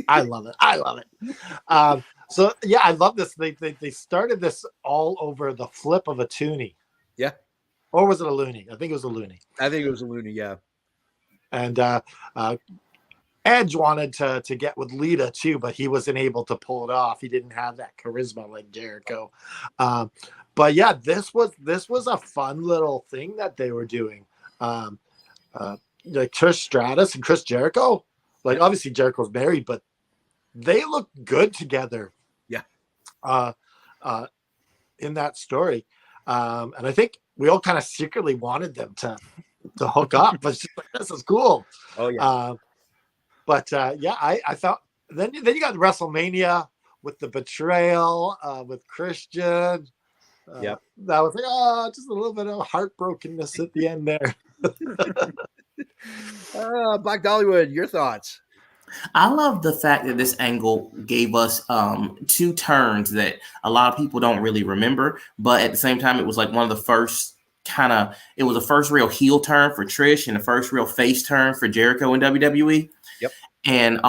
I love it. I love it. So yeah, I love this. They started this all over the flip of a toonie. Yeah. Or was it a loony? I think it was a loony. I think it was a loony, yeah. And Edge wanted to get with Lita too, but he wasn't able to pull it off. He didn't have that charisma like Jericho. But yeah, this was a fun little thing that they were doing. Like Trish Stratus and Chris Jericho. Like obviously Jericho's married, but they look good together. Yeah. In that story. And I think we all kind of secretly wanted them to hook up, but it's just like, this is cool. Oh yeah. Yeah, I thought then you got WrestleMania with the betrayal with Christian. Yep. That was like, just a little bit of heartbrokenness at the end there. Black Dollywood, your thoughts? I love the fact that this angle gave us 2 turns that a lot of people don't really remember, but at the same time, it was like one of the first it was the first real heel turn for Trish and the first real face turn for Jericho in WWE. Yep. And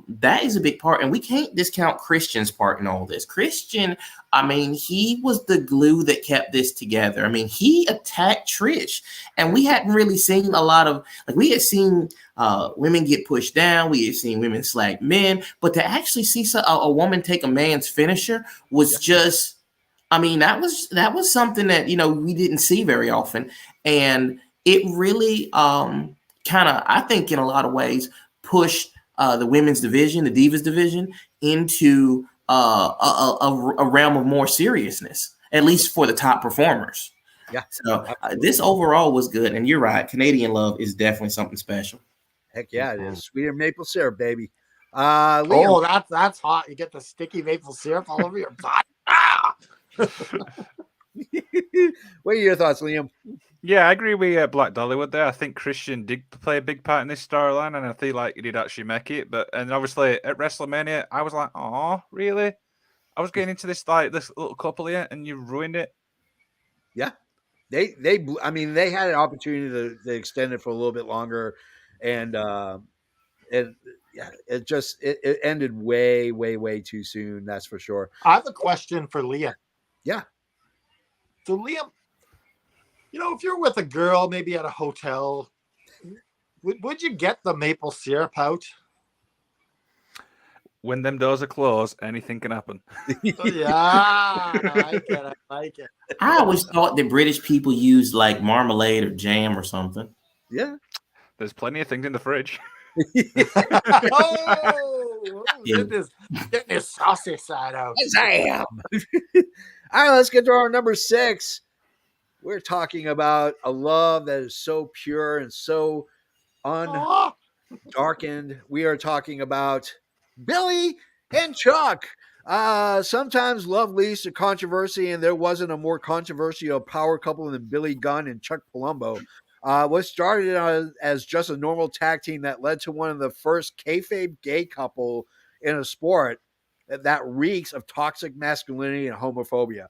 that is a big part. And we can't discount Christian's part in all this. Christian, I mean, he was the glue that kept this together. I mean, he attacked Trish. And we hadn't really seen a lot of, like, we had seen women get pushed down. We had seen women slag men. But to actually see a woman take a man's finisher was just, I mean, that was something that, you know, we didn't see very often. And it really kind of, I think in a lot of ways, pushed the women's division, the Divas division, into a realm of more seriousness, at least for the top performers. Yeah. So this overall was good. And you're right. Canadian love is definitely something special. Heck yeah, it is. Sweeter maple syrup, baby. Liam. Oh, that's hot. You get the sticky maple syrup all over your body. What are your thoughts, Liam? Yeah, I agree with Black Dollywood there. I think Christian did play a big part in this storyline, and I feel like he did actually make it. And obviously at WrestleMania, I was like, "Oh, really?" I was getting into this little couple here, and you ruined it. Yeah, they I mean, they had an opportunity to extend it for a little bit longer, and it ended way too soon. That's for sure. I have a question for Liam. Yeah. So Liam, you know, if you're with a girl, maybe at a hotel, would you get the maple syrup out? When them doors are closed, anything can happen. Yeah, I like it. I always thought that British people used like marmalade or jam or something. Yeah. There's plenty of things in the fridge. Get this saucy side out. Yes, I am. All right, let's get to our number 6. We're talking about a love that is so pure and so Aw. undarkened. We are talking about Billy and Chuck. Sometimes love leads to controversy, and there wasn't a more controversial power couple than Billy Gunn and Chuck Palumbo. What started as just a normal tag team that led to one of the first kayfabe gay couple in a sport that reeks of toxic masculinity and homophobia.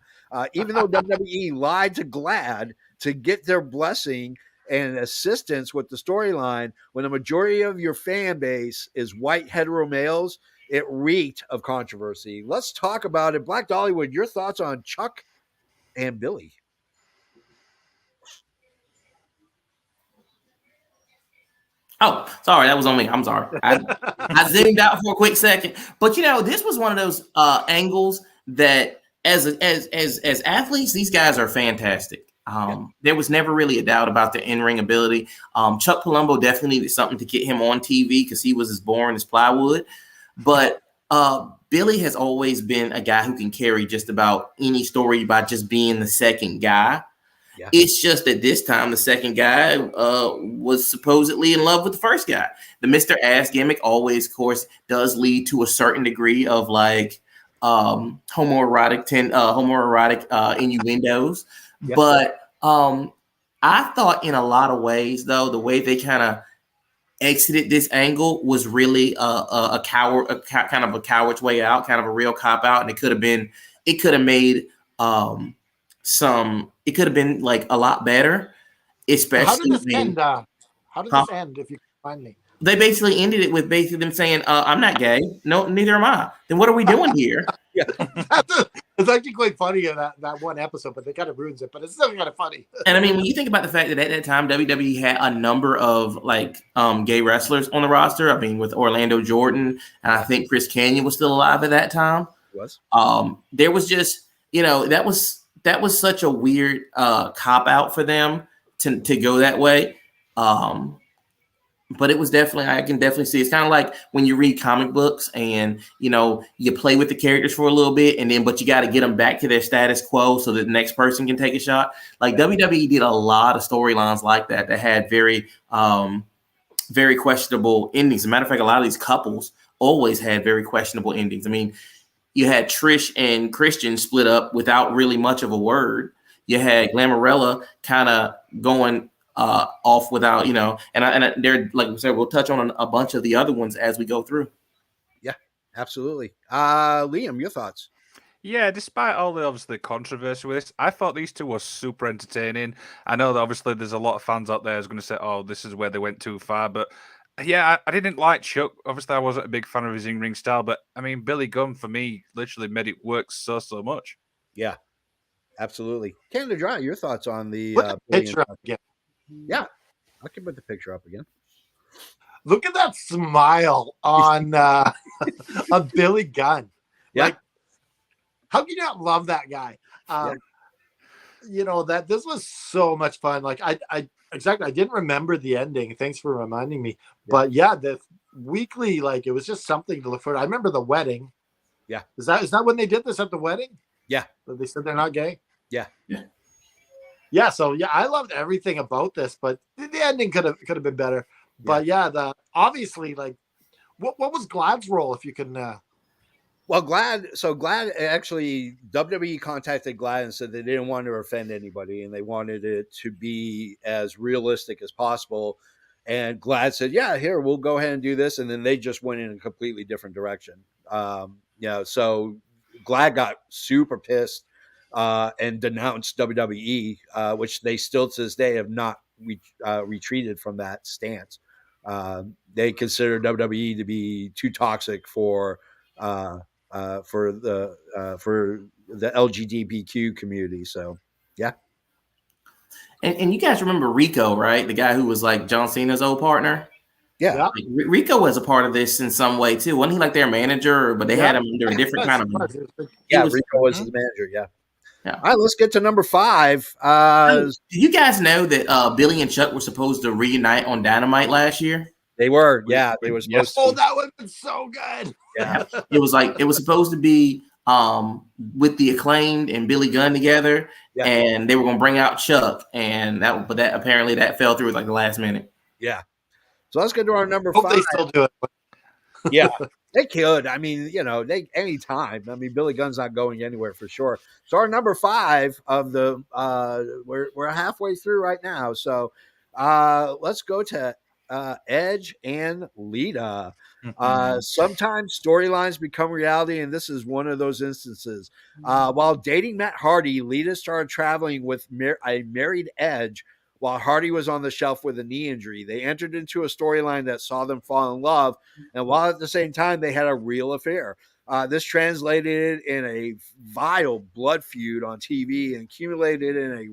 Even though WWE lied to Glad to get their blessing and assistance with the storyline, when the majority of your fan base is white hetero males, it reeked of controversy. Let's talk about it. Black Dollywood, your thoughts on Chuck and Billy? Oh, sorry, that was on me. I'm sorry. I zoomed out for a quick second, but this was one of those angles that, as athletes, these guys are fantastic. There was never really a doubt about their in-ring ability. Chuck Palumbo definitely needed something to get him on TV because he was as boring as plywood. But Billy has always been a guy who can carry just about any story by just being the second guy. Yeah. It's just that this time the second guy was supposedly in love with the first guy. The Mr. Ass gimmick always, of course, does lead to a certain degree of like homoerotic innuendos. Yeah. But I thought in a lot of ways, though, the way they kind of exited this angle was really a kind of a coward's way out, kind of a real cop out, and it could have made it could have been like a lot better, especially. How did this end? How did this end? If you can find me, they basically ended it with basically them saying, "I'm not gay. No, neither am I. Then what are we doing here?" Yeah, it's actually quite funny in that one episode, but they kind of ruins it. But it's still kind of funny. And I mean, when you think about the fact that at that time WWE had a number of like gay wrestlers on the roster. I mean, with Orlando Jordan, and I think Chris Kanyon was still alive at that time. He was. There was just that was such a weird cop out for them to go that way. But it was definitely, I can definitely see, it's kind of like when you read comic books and, you play with the characters for a little bit but you got to get them back to their status quo so that the next person can take a shot. Like WWE did a lot of storylines like that had very, very questionable endings. As a matter of fact, a lot of these couples always had very questionable endings. I mean, you had Trish and Christian split up without really much of a word. You had Glamarella kind of going off without, and they're, like we said, we'll touch on a bunch of the other ones as we go through. Yeah, absolutely. Liam, your thoughts? Yeah, despite all the obviously controversy with this, I thought these two were super entertaining. I know that obviously there's a lot of fans out there who's going to say, "Oh, this is where they went too far," but yeah, I didn't like Chuck. Obviously, I wasn't a big fan of his in-ring style, but I mean, Billy Gunn for me literally made it work so much. Yeah, absolutely. Canada Dry, your thoughts on the picture up again? Yeah, I can put the picture up again. Look at that smile on on Billy Gunn. Yeah. Like, how can you not love that guy? That this was so much fun. Like I didn't remember the ending. Thanks for reminding me. Yeah. But yeah, the weekly, like, it was just something to look forward to. I remember the wedding. Yeah. Is that when they did this at the wedding? Yeah. They said they're not gay? Yeah. Yeah. Yeah, so yeah, I loved everything about this, but the ending could have been better. But yeah, obviously, like, what was Glad's role, if you can? Well, Glad actually, WWE contacted Glad and said they didn't want to offend anybody and they wanted it to be as realistic as possible. And Glad said, "Yeah, here, we'll go ahead and do this." And then they just went in a completely different direction. So Glad got super pissed. And denounced WWE, which they still to this day have not retreated from that stance. They consider WWE to be too toxic for the LGBTQ community. So yeah. And you guys remember Rico, right? The guy who was like John Cena's old partner. Yeah. Like, Rico was a part of this in some way too. Wasn't he like their manager? But they had him under a different kind of. Rico was his manager. Yeah. Yeah. All right, let's get to number 5. Do you guys know that Billy and Chuck were supposed to reunite on Dynamite last year? They were, yeah. They were supposed to. Oh, that would have been so good. Yeah. It was supposed to be with the Acclaimed and Billy Gunn together, Yeah. and they were gonna bring out Chuck, and that apparently that fell through at like the last minute. Yeah. So let's go to our number Hope 5. they still do it. Yeah, they could. I mean, they anytime. I mean, Billy Gunn's not going anywhere for sure. So our number 5 of the we're halfway through right now. So let's go to Edge and Lita. Sometimes storylines become reality, and this is one of those instances. While dating Matt Hardy, Lita started traveling with a married Edge while Hardy was on the shelf with a knee injury. They entered into a storyline that saw them fall in love, and while at the same time they had a real affair. This translated in a vile blood feud on TV and accumulated in a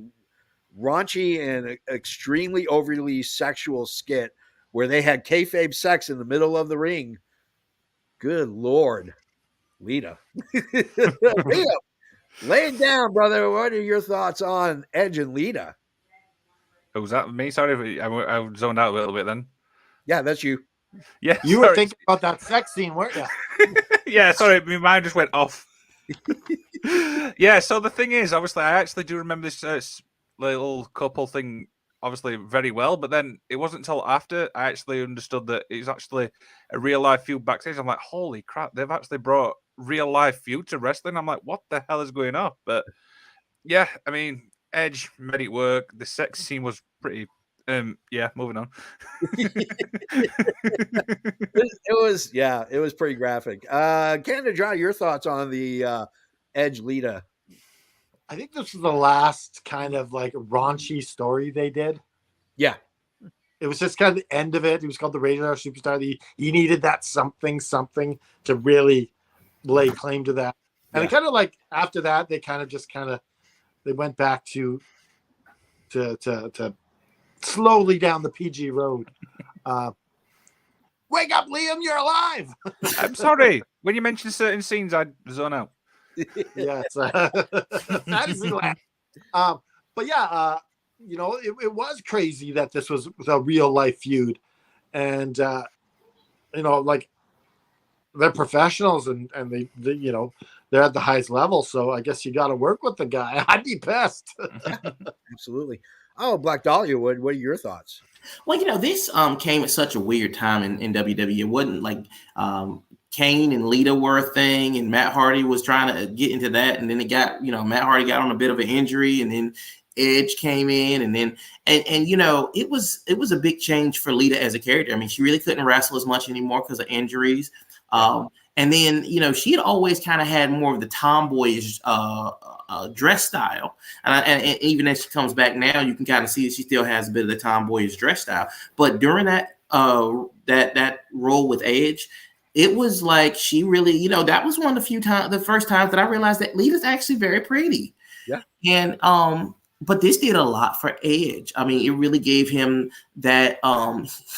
raunchy and extremely overly sexual skit where they had kayfabe sex in the middle of the ring. Good Lord, Lita. Lita, lay it down, brother. What are your thoughts on Edge and Lita? Oh, was that me? Sorry, I zoned out a little bit then. Yeah, that's you. Yeah, You were thinking about that sex scene, weren't you? Yeah, sorry, my mind just went off. Yeah, so the thing is, obviously, I actually do remember this little couple thing, obviously, very well. But then it wasn't until after I actually understood that it was actually a real life feud backstage. I'm like, holy crap, they've actually brought real life feud to wrestling. I'm like, what the hell is going on? But yeah, I mean, Edge made it work. The sex scene was pretty. Yeah, moving on. It was pretty graphic. Canada Dry, your thoughts on the Edge Lita? I think this was the last kind of like raunchy story they did. Yeah. It was just kind of the end of it. It was called the Rated R Superstar. He needed that something to really lay claim to that. And Yeah. it kind of like after that, they kind of they went back to slowly down the PG road. Wake up, Liam! You're alive. I'm sorry. When you mention certain scenes, I zone out. Yes, that is the last. But yeah, it was crazy that this was a real life feud, and like they're professionals and they they're at the highest level. So I guess you got to work with the guy. I'd be pissed. Absolutely. Oh, Black Dahlia Wood, what are your thoughts? Well, this came at such a weird time in WWE. It wasn't like Kane and Lita were a thing, and Matt Hardy was trying to get into that, and then it got Matt Hardy got on a bit of an injury, and then Edge came in, and then it was a big change for Lita as a character. I mean, she really couldn't wrestle as much anymore because of injuries. And then, she had always kind of had more of the tomboyish dress style. And even as she comes back now, you can kind of see that she still has a bit of the tomboyish dress style. But during that that role with Edge, it was like she really, that was one of the first times that I realized that Lita's actually very pretty. Yeah. And but this did a lot for Edge. I mean, it really gave him that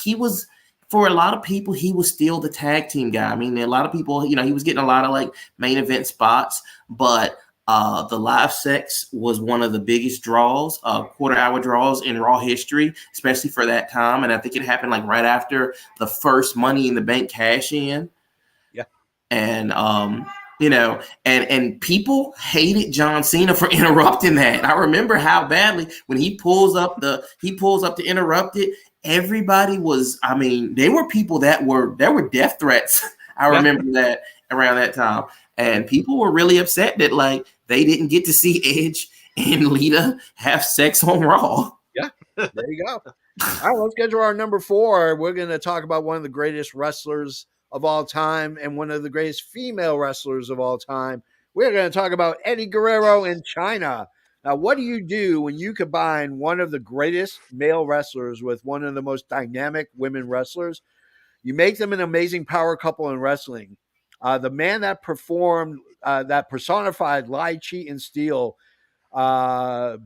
he was, for a lot of people, he was still the tag team guy. I mean, a lot of people, he was getting a lot of like main event spots, but the live sex was one of the biggest draws, quarter-hour draws in Raw history, especially for that time. And I think it happened like right after the first Money in the Bank cash-in. Yeah. And and people hated John Cena for interrupting that. I remember how badly when he pulls up to interrupt it. Everybody was, I mean, there were people there were death threats. I remember that around that time. And people were really upset that like they didn't get to see Edge and Lita have sex on Raw. Yeah, there you go. All right, let's get to our number 4. We're going to talk about one of the greatest wrestlers of all time and one of the greatest female wrestlers of all time. We're going to talk about Eddie Guerrero and Chyna. Now, what do you do when you combine one of the greatest male wrestlers with one of the most dynamic women wrestlers? You make them an amazing power couple in wrestling. The man that personified lie, cheat, and steal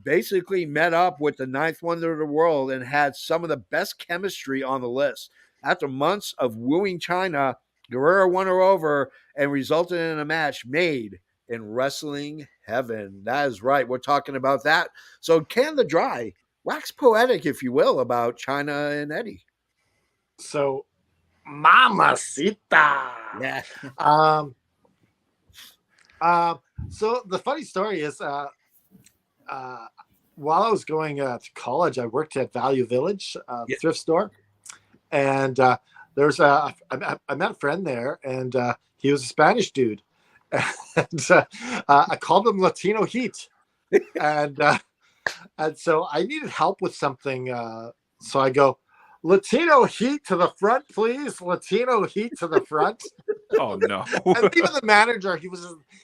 basically met up with the ninth wonder of the world and had some of the best chemistry on the list. After months of wooing Chyna, Guerrero won her over and resulted in a match made in wrestling heaven. That is right. We're talking about that. So can the Dry wax poetic, if you will, about Chyna and Eddie. So, mamacita. Yeah. So the funny story is, while I was going to college, I worked at Value Village Yeah. thrift store, and there's I met a friend there, and he was a Spanish dude, and I called him Latino Heat, and so I needed help with something, so I go, Latino Heat to the front, please. Latino Heat to the front. Oh no. And even the manager,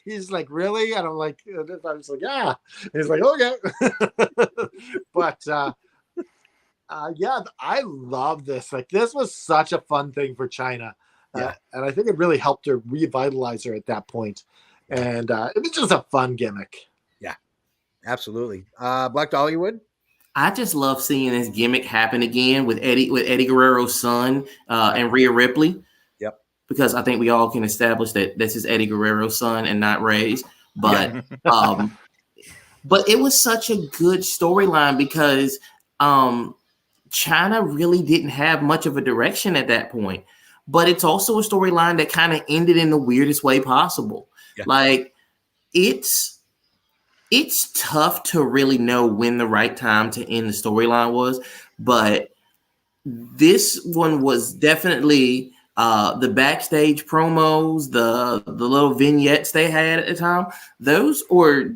he's like, really? And I'm like, I was like, yeah. And he's like, okay. But yeah, I love this. Like, this was such a fun thing for China. Yeah. And I think it really helped her revitalize her at that point. And it was just a fun gimmick. Yeah, absolutely. Black Dollywood. I just love seeing this gimmick happen again with Eddie Guerrero's son and Rhea Ripley. Yep. Because I think we all can establish that this is Eddie Guerrero's son and not Ray's. But but it was such a good storyline because China really didn't have much of a direction at that point. But it's also a storyline that kind of ended in the weirdest way possible. Yeah. Like it's tough to really know when the right time to end the storyline was, but this one was definitely the backstage promos, the little vignettes they had at the time. Those were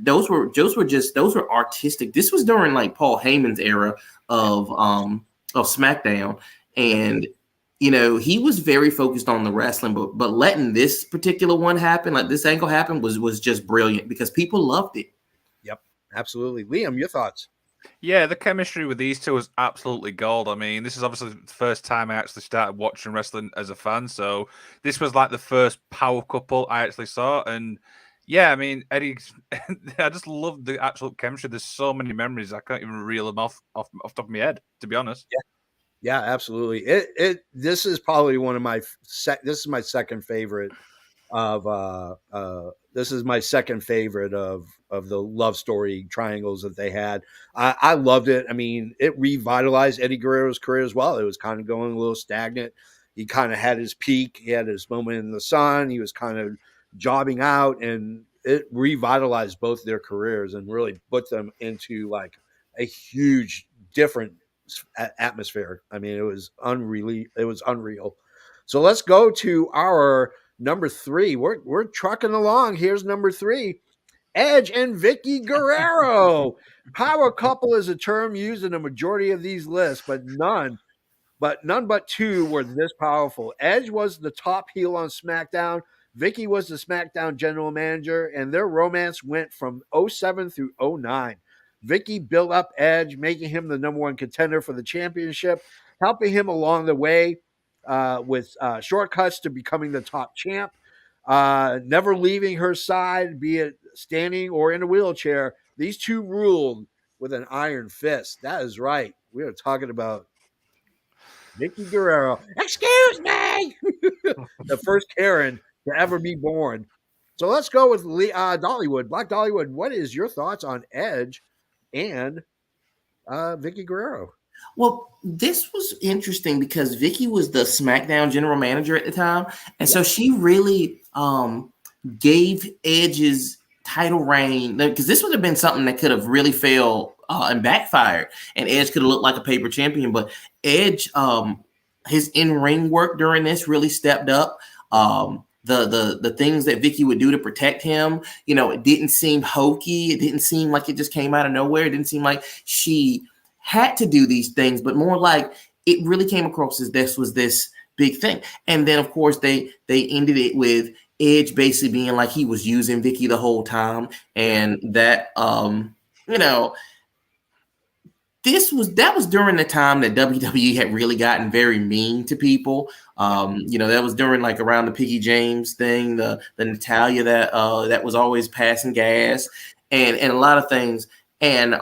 artistic. This was during like Paul Heyman's era of SmackDown, and you know, he was very focused on the wrestling, but letting this particular one happen, like this angle happen, was just brilliant because people loved it. Yep, absolutely. Liam, your thoughts? Yeah, the chemistry with these two was absolutely gold. I mean, this is obviously the first time I actually started watching wrestling as a fan, so this was like the first power couple I actually saw. And yeah, I mean, Eddie, I just love the actual chemistry. There's so many memories I can't even reel them off the top of my head, to be honest. Yeah, absolutely. This is probably one of my this is my second favorite of this is my second favorite of the love story triangles that they had. I loved it. I mean, it revitalized Eddie Guerrero's career as well. It was kind of going a little stagnant. He kind of had his peak. He had his moment in the sun. He was kind of jobbing out, and it revitalized both their careers and really put them into like a huge different atmosphere. I mean, it was unreal. So let's go to our number 3. We're trucking along. Here's number 3. Edge and Vicky Guerrero. Power couple is a term used in a majority of these lists, but none but two were this powerful. Edge was the top heel on SmackDown. Vicky was the SmackDown general manager, and their romance went from 07 through 09. Vicky built up Edge, making him the number 1 contender for the championship, helping him along the way with shortcuts to becoming the top champ, never leaving her side, be it standing or in a wheelchair. These two ruled with an iron fist. That is right. We are talking about Vicky Guerrero. Excuse me! The first Karen to ever be born. So let's go with Dollywood. Black Dollywood, what is your thoughts on Edge and Vicky Guerrero? Well, this was interesting because Vicky was the SmackDown general manager at the time. And so she really gave Edge's title reign, because this would have been something that could have really failed and backfired. And Edge could have looked like a paper champion. But Edge, his in-ring work during this really stepped up. The things that Vicky would do to protect him, you know, it didn't seem hokey. It didn't seem like it just came out of nowhere. It didn't seem like she had to do these things, but more like it really came across as this was this big thing. And then, of course, they ended it with Edge basically being like he was using Vicky the whole time, and that you know, that was during the time that WWE had really gotten very mean to people. You know, that was during like around the Piggy James thing, the Natalia that was always passing gas, and a lot of things. And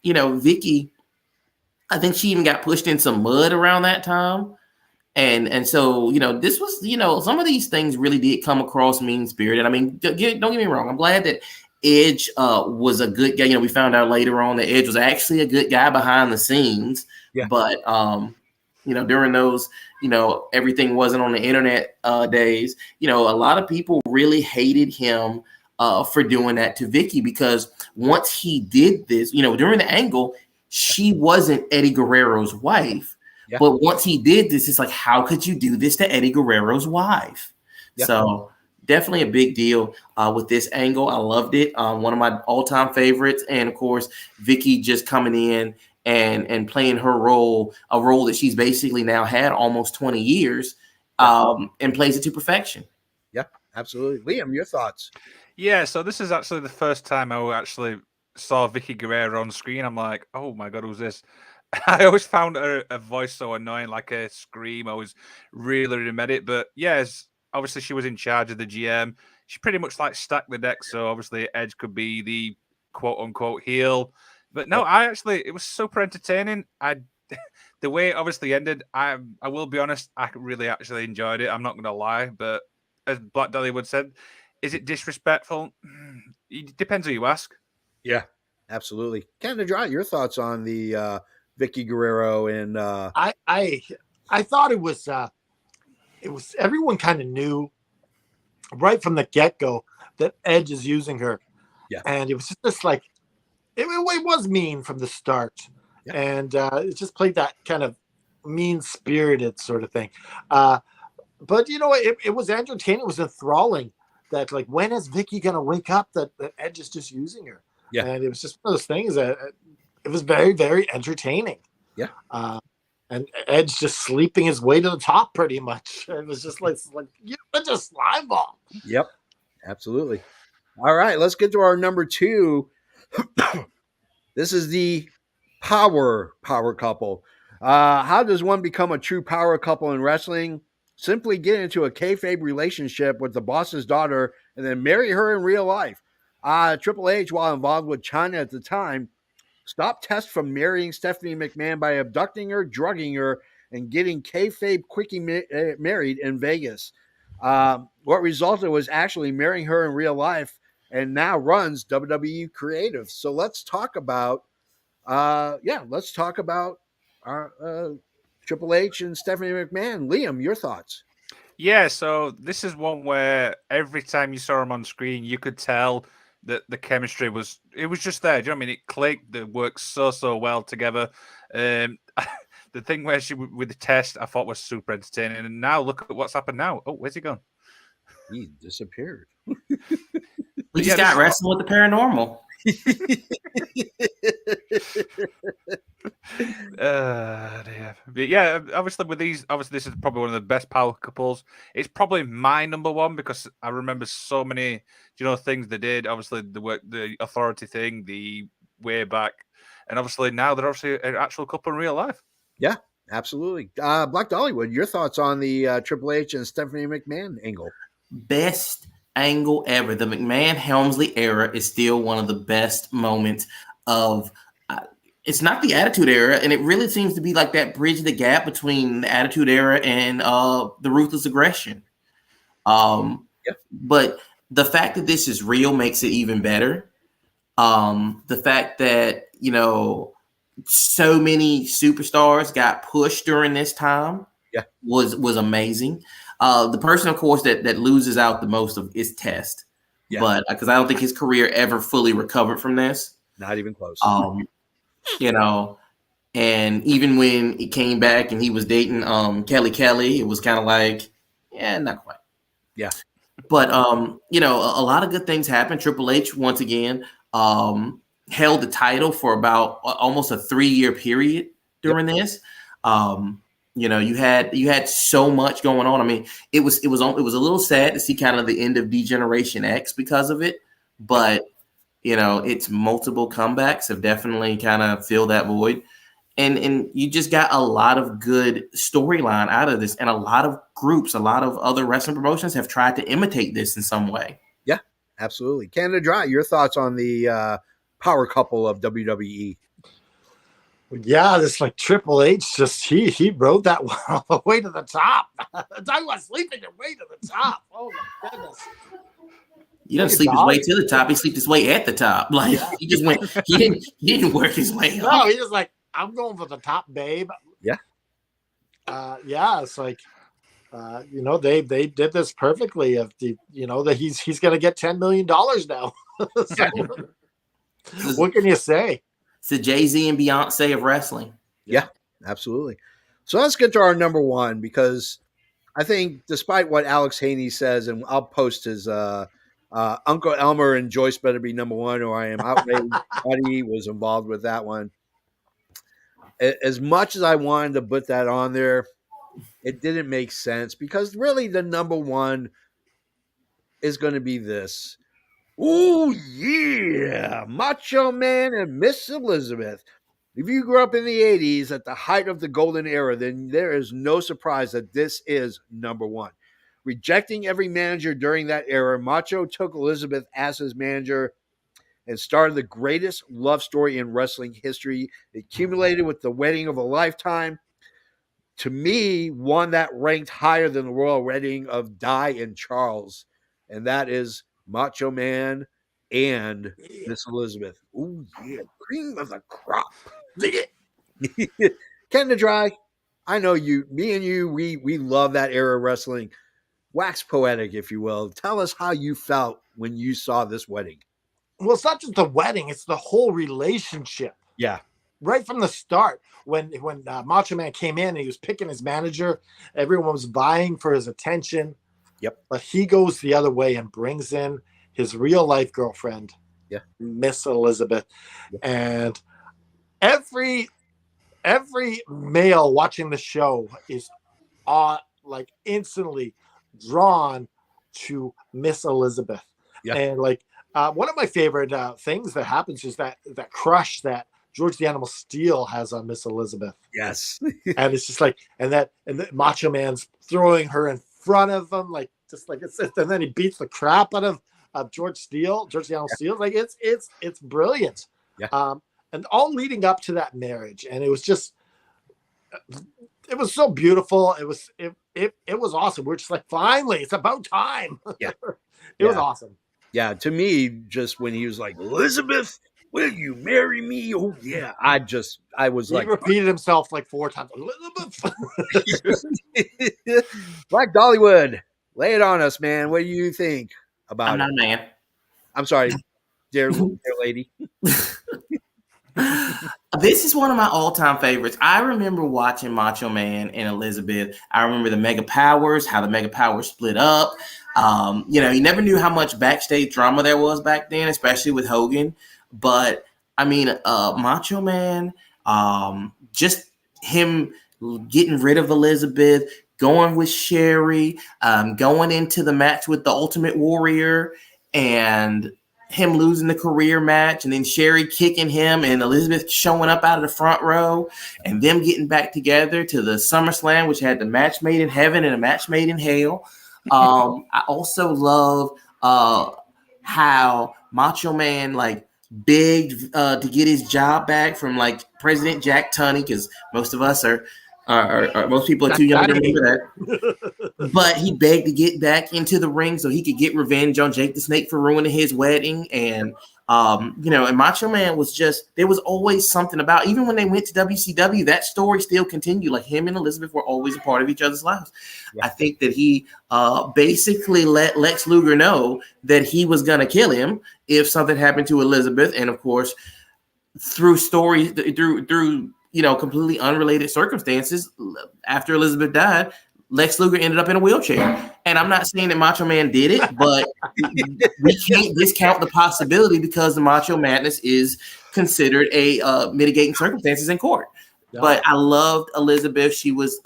you know, Vicky, I think she even got pushed in some mud around that time. And so, you know, this was, you know, some of these things really did come across mean-spirited. I mean, don't get me wrong. I'm glad that Edge was a good guy. You know, we found out later on that Edge was actually a good guy behind the scenes. Yeah. But, you know, during those, you know, everything wasn't on the internet days, you know, a lot of people really hated him for doing that to Vicky, because once he did this, during the angle, she wasn't Eddie Guerrero's wife. Yeah. But once he did this, it's like, how could you do this to Eddie Guerrero's wife? Yeah. So definitely a big deal with this angle. I loved it. One of my all-time favorites. And of course, Vicky just coming in and playing her role, a role that she's basically now had almost 20 years, and plays it to perfection. Yeah, absolutely. Liam, your thoughts? Yeah, so this is actually the first time I actually saw Vicky Guerrero on screen. I'm like, oh my God, who's this? I always found her voice so annoying, like a scream. I was really mad it. But yes, obviously she was in charge of the GM. She pretty much like stacked the deck. So obviously Edge could be the quote unquote heel. But no, it was super entertaining. The way it obviously ended, I will be honest, I really actually enjoyed it. I'm not going to lie. But as Black Dollywood said, is it disrespectful? It depends who you ask. Yeah, absolutely. Canada Dry, your thoughts on the Vicky Guerrero and I thought it was everyone kind of knew right from the get-go that Edge is using her. Yeah. And it was just like it was mean from the start. Yeah. And it just played that kind of mean-spirited sort of thing. But it was entertaining, it was enthralling that, like, when is Vicky gonna wake up that Edge is just using her? Yeah. And it was just one of those things that it was very, very entertaining. Yeah. And Edge just sleeping his way to the top pretty much. It was just like you're such a slime ball. Yep, absolutely. All right, let's get to our number 2. This is the power couple. How does one become a true power couple in wrestling? Simply get into a kayfabe relationship with the boss's daughter and then marry her in real life. Triple H, while involved with China at the time, stopped Test from marrying Stephanie McMahon by abducting her, drugging her, and getting kayfabe quickie married in Vegas. What resulted was actually marrying her in real life, and now runs WWE Creative. So let's talk about, Triple H and Stephanie McMahon. Liam, your thoughts? Yeah, so this is one where every time you saw him on screen, you could tell that the chemistry was just there. Do you know what I mean? It clicked. They worked so well together. The thing where she with the Test, I thought was super entertaining. And now look at what's happened now. Oh, where's he gone? He disappeared. We just got wrestling with the paranormal. Dear. But yeah, obviously this is probably one of the best power couples. It's probably my number one because I remember so many, things they did. Obviously the authority thing, the way back, and obviously now they're obviously an actual couple in real life. Yeah, absolutely. Black Dollywood, your thoughts on the Triple H and Stephanie McMahon angle? Best angle ever. The McMahon Helmsley era is still one of the best moments of. It's not the Attitude Era, and it really seems to be like that bridge the gap between the Attitude Era and the Ruthless Aggression. But the fact that this is real makes it even better. The fact that so many superstars got pushed during this time was amazing. The person, of course, that loses out the most of is Test, but because I don't think his career ever fully recovered from this. Not even close. And even when he came back and he was dating Kelly, it was kind of like, not quite. Yeah. But a lot of good things happened. Triple H once again held the title for about almost a 3-year period during this. You had so much going on. I mean, it was a little sad to see kind of the end of D-Generation X because of it, but its multiple comebacks have definitely kind of filled that void. And you just got a lot of good storyline out of this. And a lot of groups, a lot of other wrestling promotions have tried to imitate this in some way. Yeah, absolutely. Canada Dry, your thoughts on the power couple of WWE? Yeah, this like Triple H he rode that one all the way to the top. I was sleeping your way to the top. Oh my goodness. He doesn't sleep his way to the top. He sleeps his way at the top. Like he just went. He didn't work his way up. No, he just like, I'm going for the top, babe. Yeah. It's like You know, they did this perfectly. Of the, you know, that he's going to get $10 million now. So, what can you say? It's the Jay-Z and Beyonce of wrestling. Yeah, absolutely. So let's get to our number one, because I think despite what Alex Haney says, and I'll post his Uncle Elmer and Joyce better be number one, or I am outraged. Buddy was involved with that one. As much as I wanted to put that on there, it didn't make sense, because really the number one is going to be this. Oh, yeah, Macho Man and Miss Elizabeth. If you grew up in the 80s at the height of the golden era, then there is no surprise that this is number one. Rejecting every manager during that era, Macho took Elizabeth as his manager and started the greatest love story in wrestling history. It accumulated with the wedding of a lifetime. To me, one that ranked higher than the royal wedding of Di and Charles, and that is Macho Man and Miss Elizabeth. Oh yeah, cream of the crop. Ken the Dry, I know you, me and you, we love that era of wrestling. Wax poetic, if you will. Tell us how you felt when you saw this wedding. Well, it's not just the wedding; it's the whole relationship. Yeah, Right from the start, when Macho Man came in and he was picking his manager, everyone was vying for his attention. Yep. But he goes the other way and brings in his real life girlfriend, Yeah. Miss Elizabeth, Yeah. and every male watching the show is like instantly drawn to Miss Elizabeth. Yeah. And like one of my favorite things that happens is that crush that George the Animal Steel has on Miss Elizabeth. Yes. And it's just like, and the Macho Man's throwing her in front of him, like just like it's, and then he beats the crap out of George the Animal Steel. Like it's brilliant. Yeah. And all leading up to that marriage, and it was just, it was so beautiful. It was awesome. We're just like, finally, it's about time. Yeah. It was awesome. Yeah, to me, just when he was like, Elizabeth, will you marry me? Oh yeah. I was He like, repeated himself like 4 times. Elizabeth. Black Dollywood, lay it on us, man. What do you think about I'm it? not a man. I'm sorry, dear lady. This is one of my all-time favorites. I remember watching Macho Man and Elizabeth. I remember the Mega Powers, how the Mega Powers split up. You know, you never knew how much backstage drama there was back then, especially with Hogan. But I mean, Macho Man, just him getting rid of Elizabeth, going with Sherry, going into the match with the Ultimate Warrior, and him losing the career match, and then Sherry kicking him and Elizabeth showing up out of the front row, and them getting back together to the SummerSlam, which had the match made in heaven and a match made in hell. I also love how Macho Man like begged to get his job back from like President Jack Tunney, because most of us are most people are too young to remember that. But he begged to get back into the ring so he could get revenge on Jake the Snake for ruining his wedding. And you know, and Macho Man was just, there was always something about, even when they went to WCW, that story still continued. Like him and Elizabeth were always a part of each other's lives. Yeah. I think that he basically let Lex Luger know that he was going to kill him if something happened to Elizabeth. And of course, through stories, through you know, completely unrelated circumstances, after Elizabeth died, Lex Luger ended up in a wheelchair. And I'm not saying that Macho Man did it, but we can't discount the possibility, because the Macho Madness is considered a mitigating circumstances in court. Yeah. But I loved Elizabeth. She was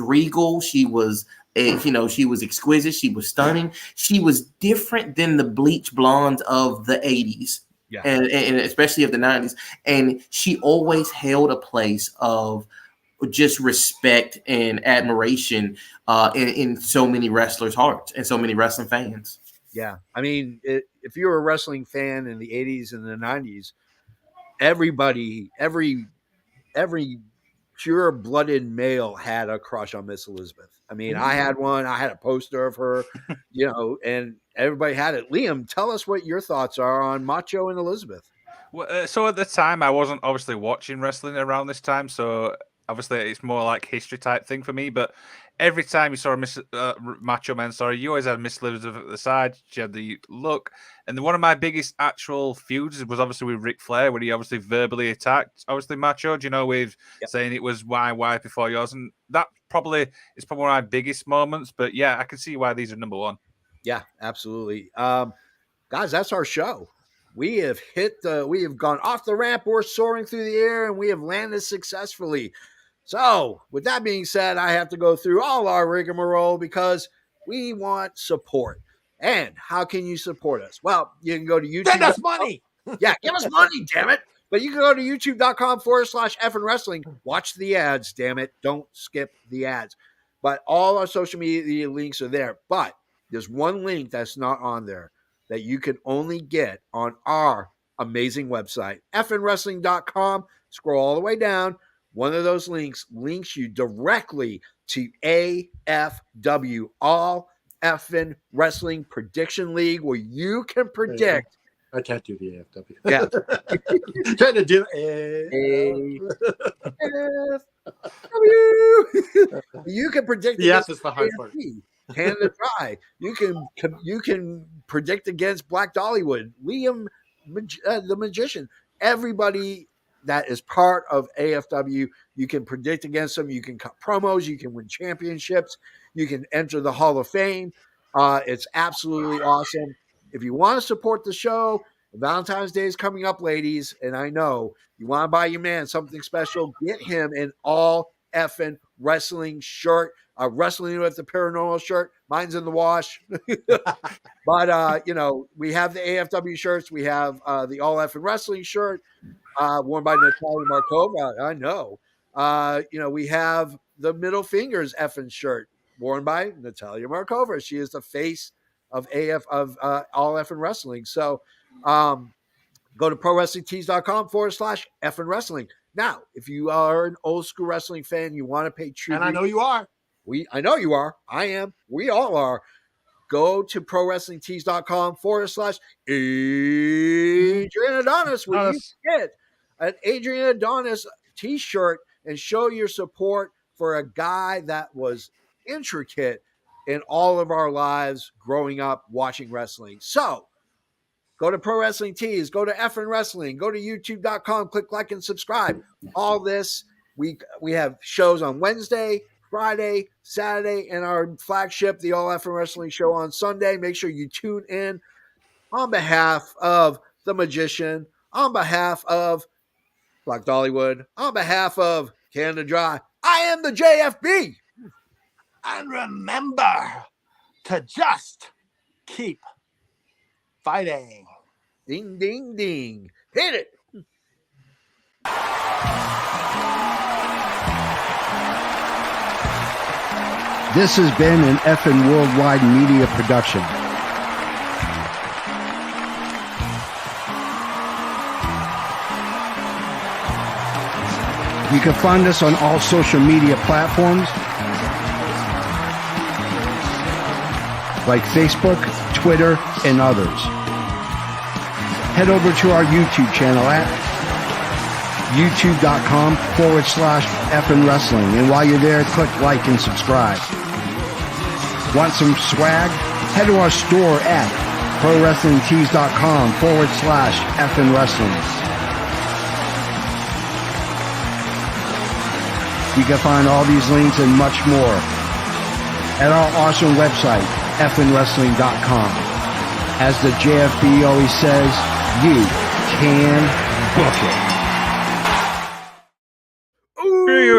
regal. She was she was exquisite. She was stunning. She was different than the bleach blondes of the 80s. Yeah. And especially of the 90s. And she always held a place of just respect and admiration in so many wrestlers' hearts and so many wrestling fans. Yeah. I mean, if you were a wrestling fan in the 80s and the 90s, everybody, every pure-blooded male had a crush on Miss Elizabeth. I mean, I had one. I had a poster of her, you know, and everybody had it. Liam, tell us what your thoughts are on Macho and Elizabeth. Well, so at the time, I wasn't obviously watching wrestling around this time, so obviously it's more like history type thing for me. But every time you saw a Macho Man, you always had Miss Elizabeth at the side. She had the look, and one of my biggest actual feuds was obviously with Ric Flair, when he obviously verbally attacked obviously Macho. With saying it was why before yours, and that probably is probably one of my biggest moments. But yeah, I can see why these are number one. Yeah, absolutely. Guys, that's our show. We have gone off the ramp, we're soaring through the air, and we have landed successfully. So, with that being said, I have to go through all our rigmarole because we want support. And how can you support us? Well, you can go to YouTube. Send us money. Yeah, give us money, damn it. But you can go to youtube.com/effing wrestling. Watch the ads, damn it. Don't skip the ads. But all our social media links are there. But there's one link that's not on there that you can only get on our amazing website, effingwrestling.com. Scroll all the way down. One of those links you directly to AFW, All Effing Wrestling Prediction League, where you can predict. I can't do the AFW. Yeah. Trying to do AFW. You can predict. The F is the hard part. Canada Dry. You can predict against Black Dollywood, Liam, the Magician. Everybody that is part of AFW, you can predict against them. You can cut promos. You can win championships. You can enter the Hall of Fame. It's absolutely awesome. If you want to support the show, Valentine's Day is coming up, ladies, and I know you want to buy your man something special. Get him an All Effing Wrestling shirt. Wrestling with the Paranormal shirt. Mine's in the wash. But, we have the AFW shirts. We have the All Effing Wrestling shirt worn by Natalia Markova. I know. We have the Middle Fingers Effing shirt worn by Natalia Markova. She is the face of All Effing Wrestling. So go to prowrestlingtees.com/effing wrestling. Now, if you are an old school wrestling fan, you want to pay tribute. And I know you are. I know you are. I am. We all are. Go to prowrestlingtees.com/Adrian Adonis, where you get an Adrian Adonis t-shirt and show your support for a guy that was intricate in all of our lives growing up watching wrestling. So go to Pro Wrestling Tees, go to Effin Wrestling, go to youtube.com, click like and subscribe. All this, we have shows on Wednesday, Friday, Saturday, and our flagship, the All Effin Wrestling show on Sunday. Make sure you tune in. On behalf of the Magician, on behalf of Black Dollywood, on behalf of Canada Dry, I am the JFB. And remember to just keep fighting. Ding, ding, ding. Hit it. This has been an effing worldwide media production. You can find us on all social media platforms like Facebook, Twitter, and others. Head over to our YouTube channel at youtube.com/effin wrestling. And while you're there, click like and subscribe. Want some swag? Head to our store at prowrestlingtees.com/effin wrestling. You can find all these links and much more at our awesome website, effinwrestling.com. As the JFB always says, you can book it.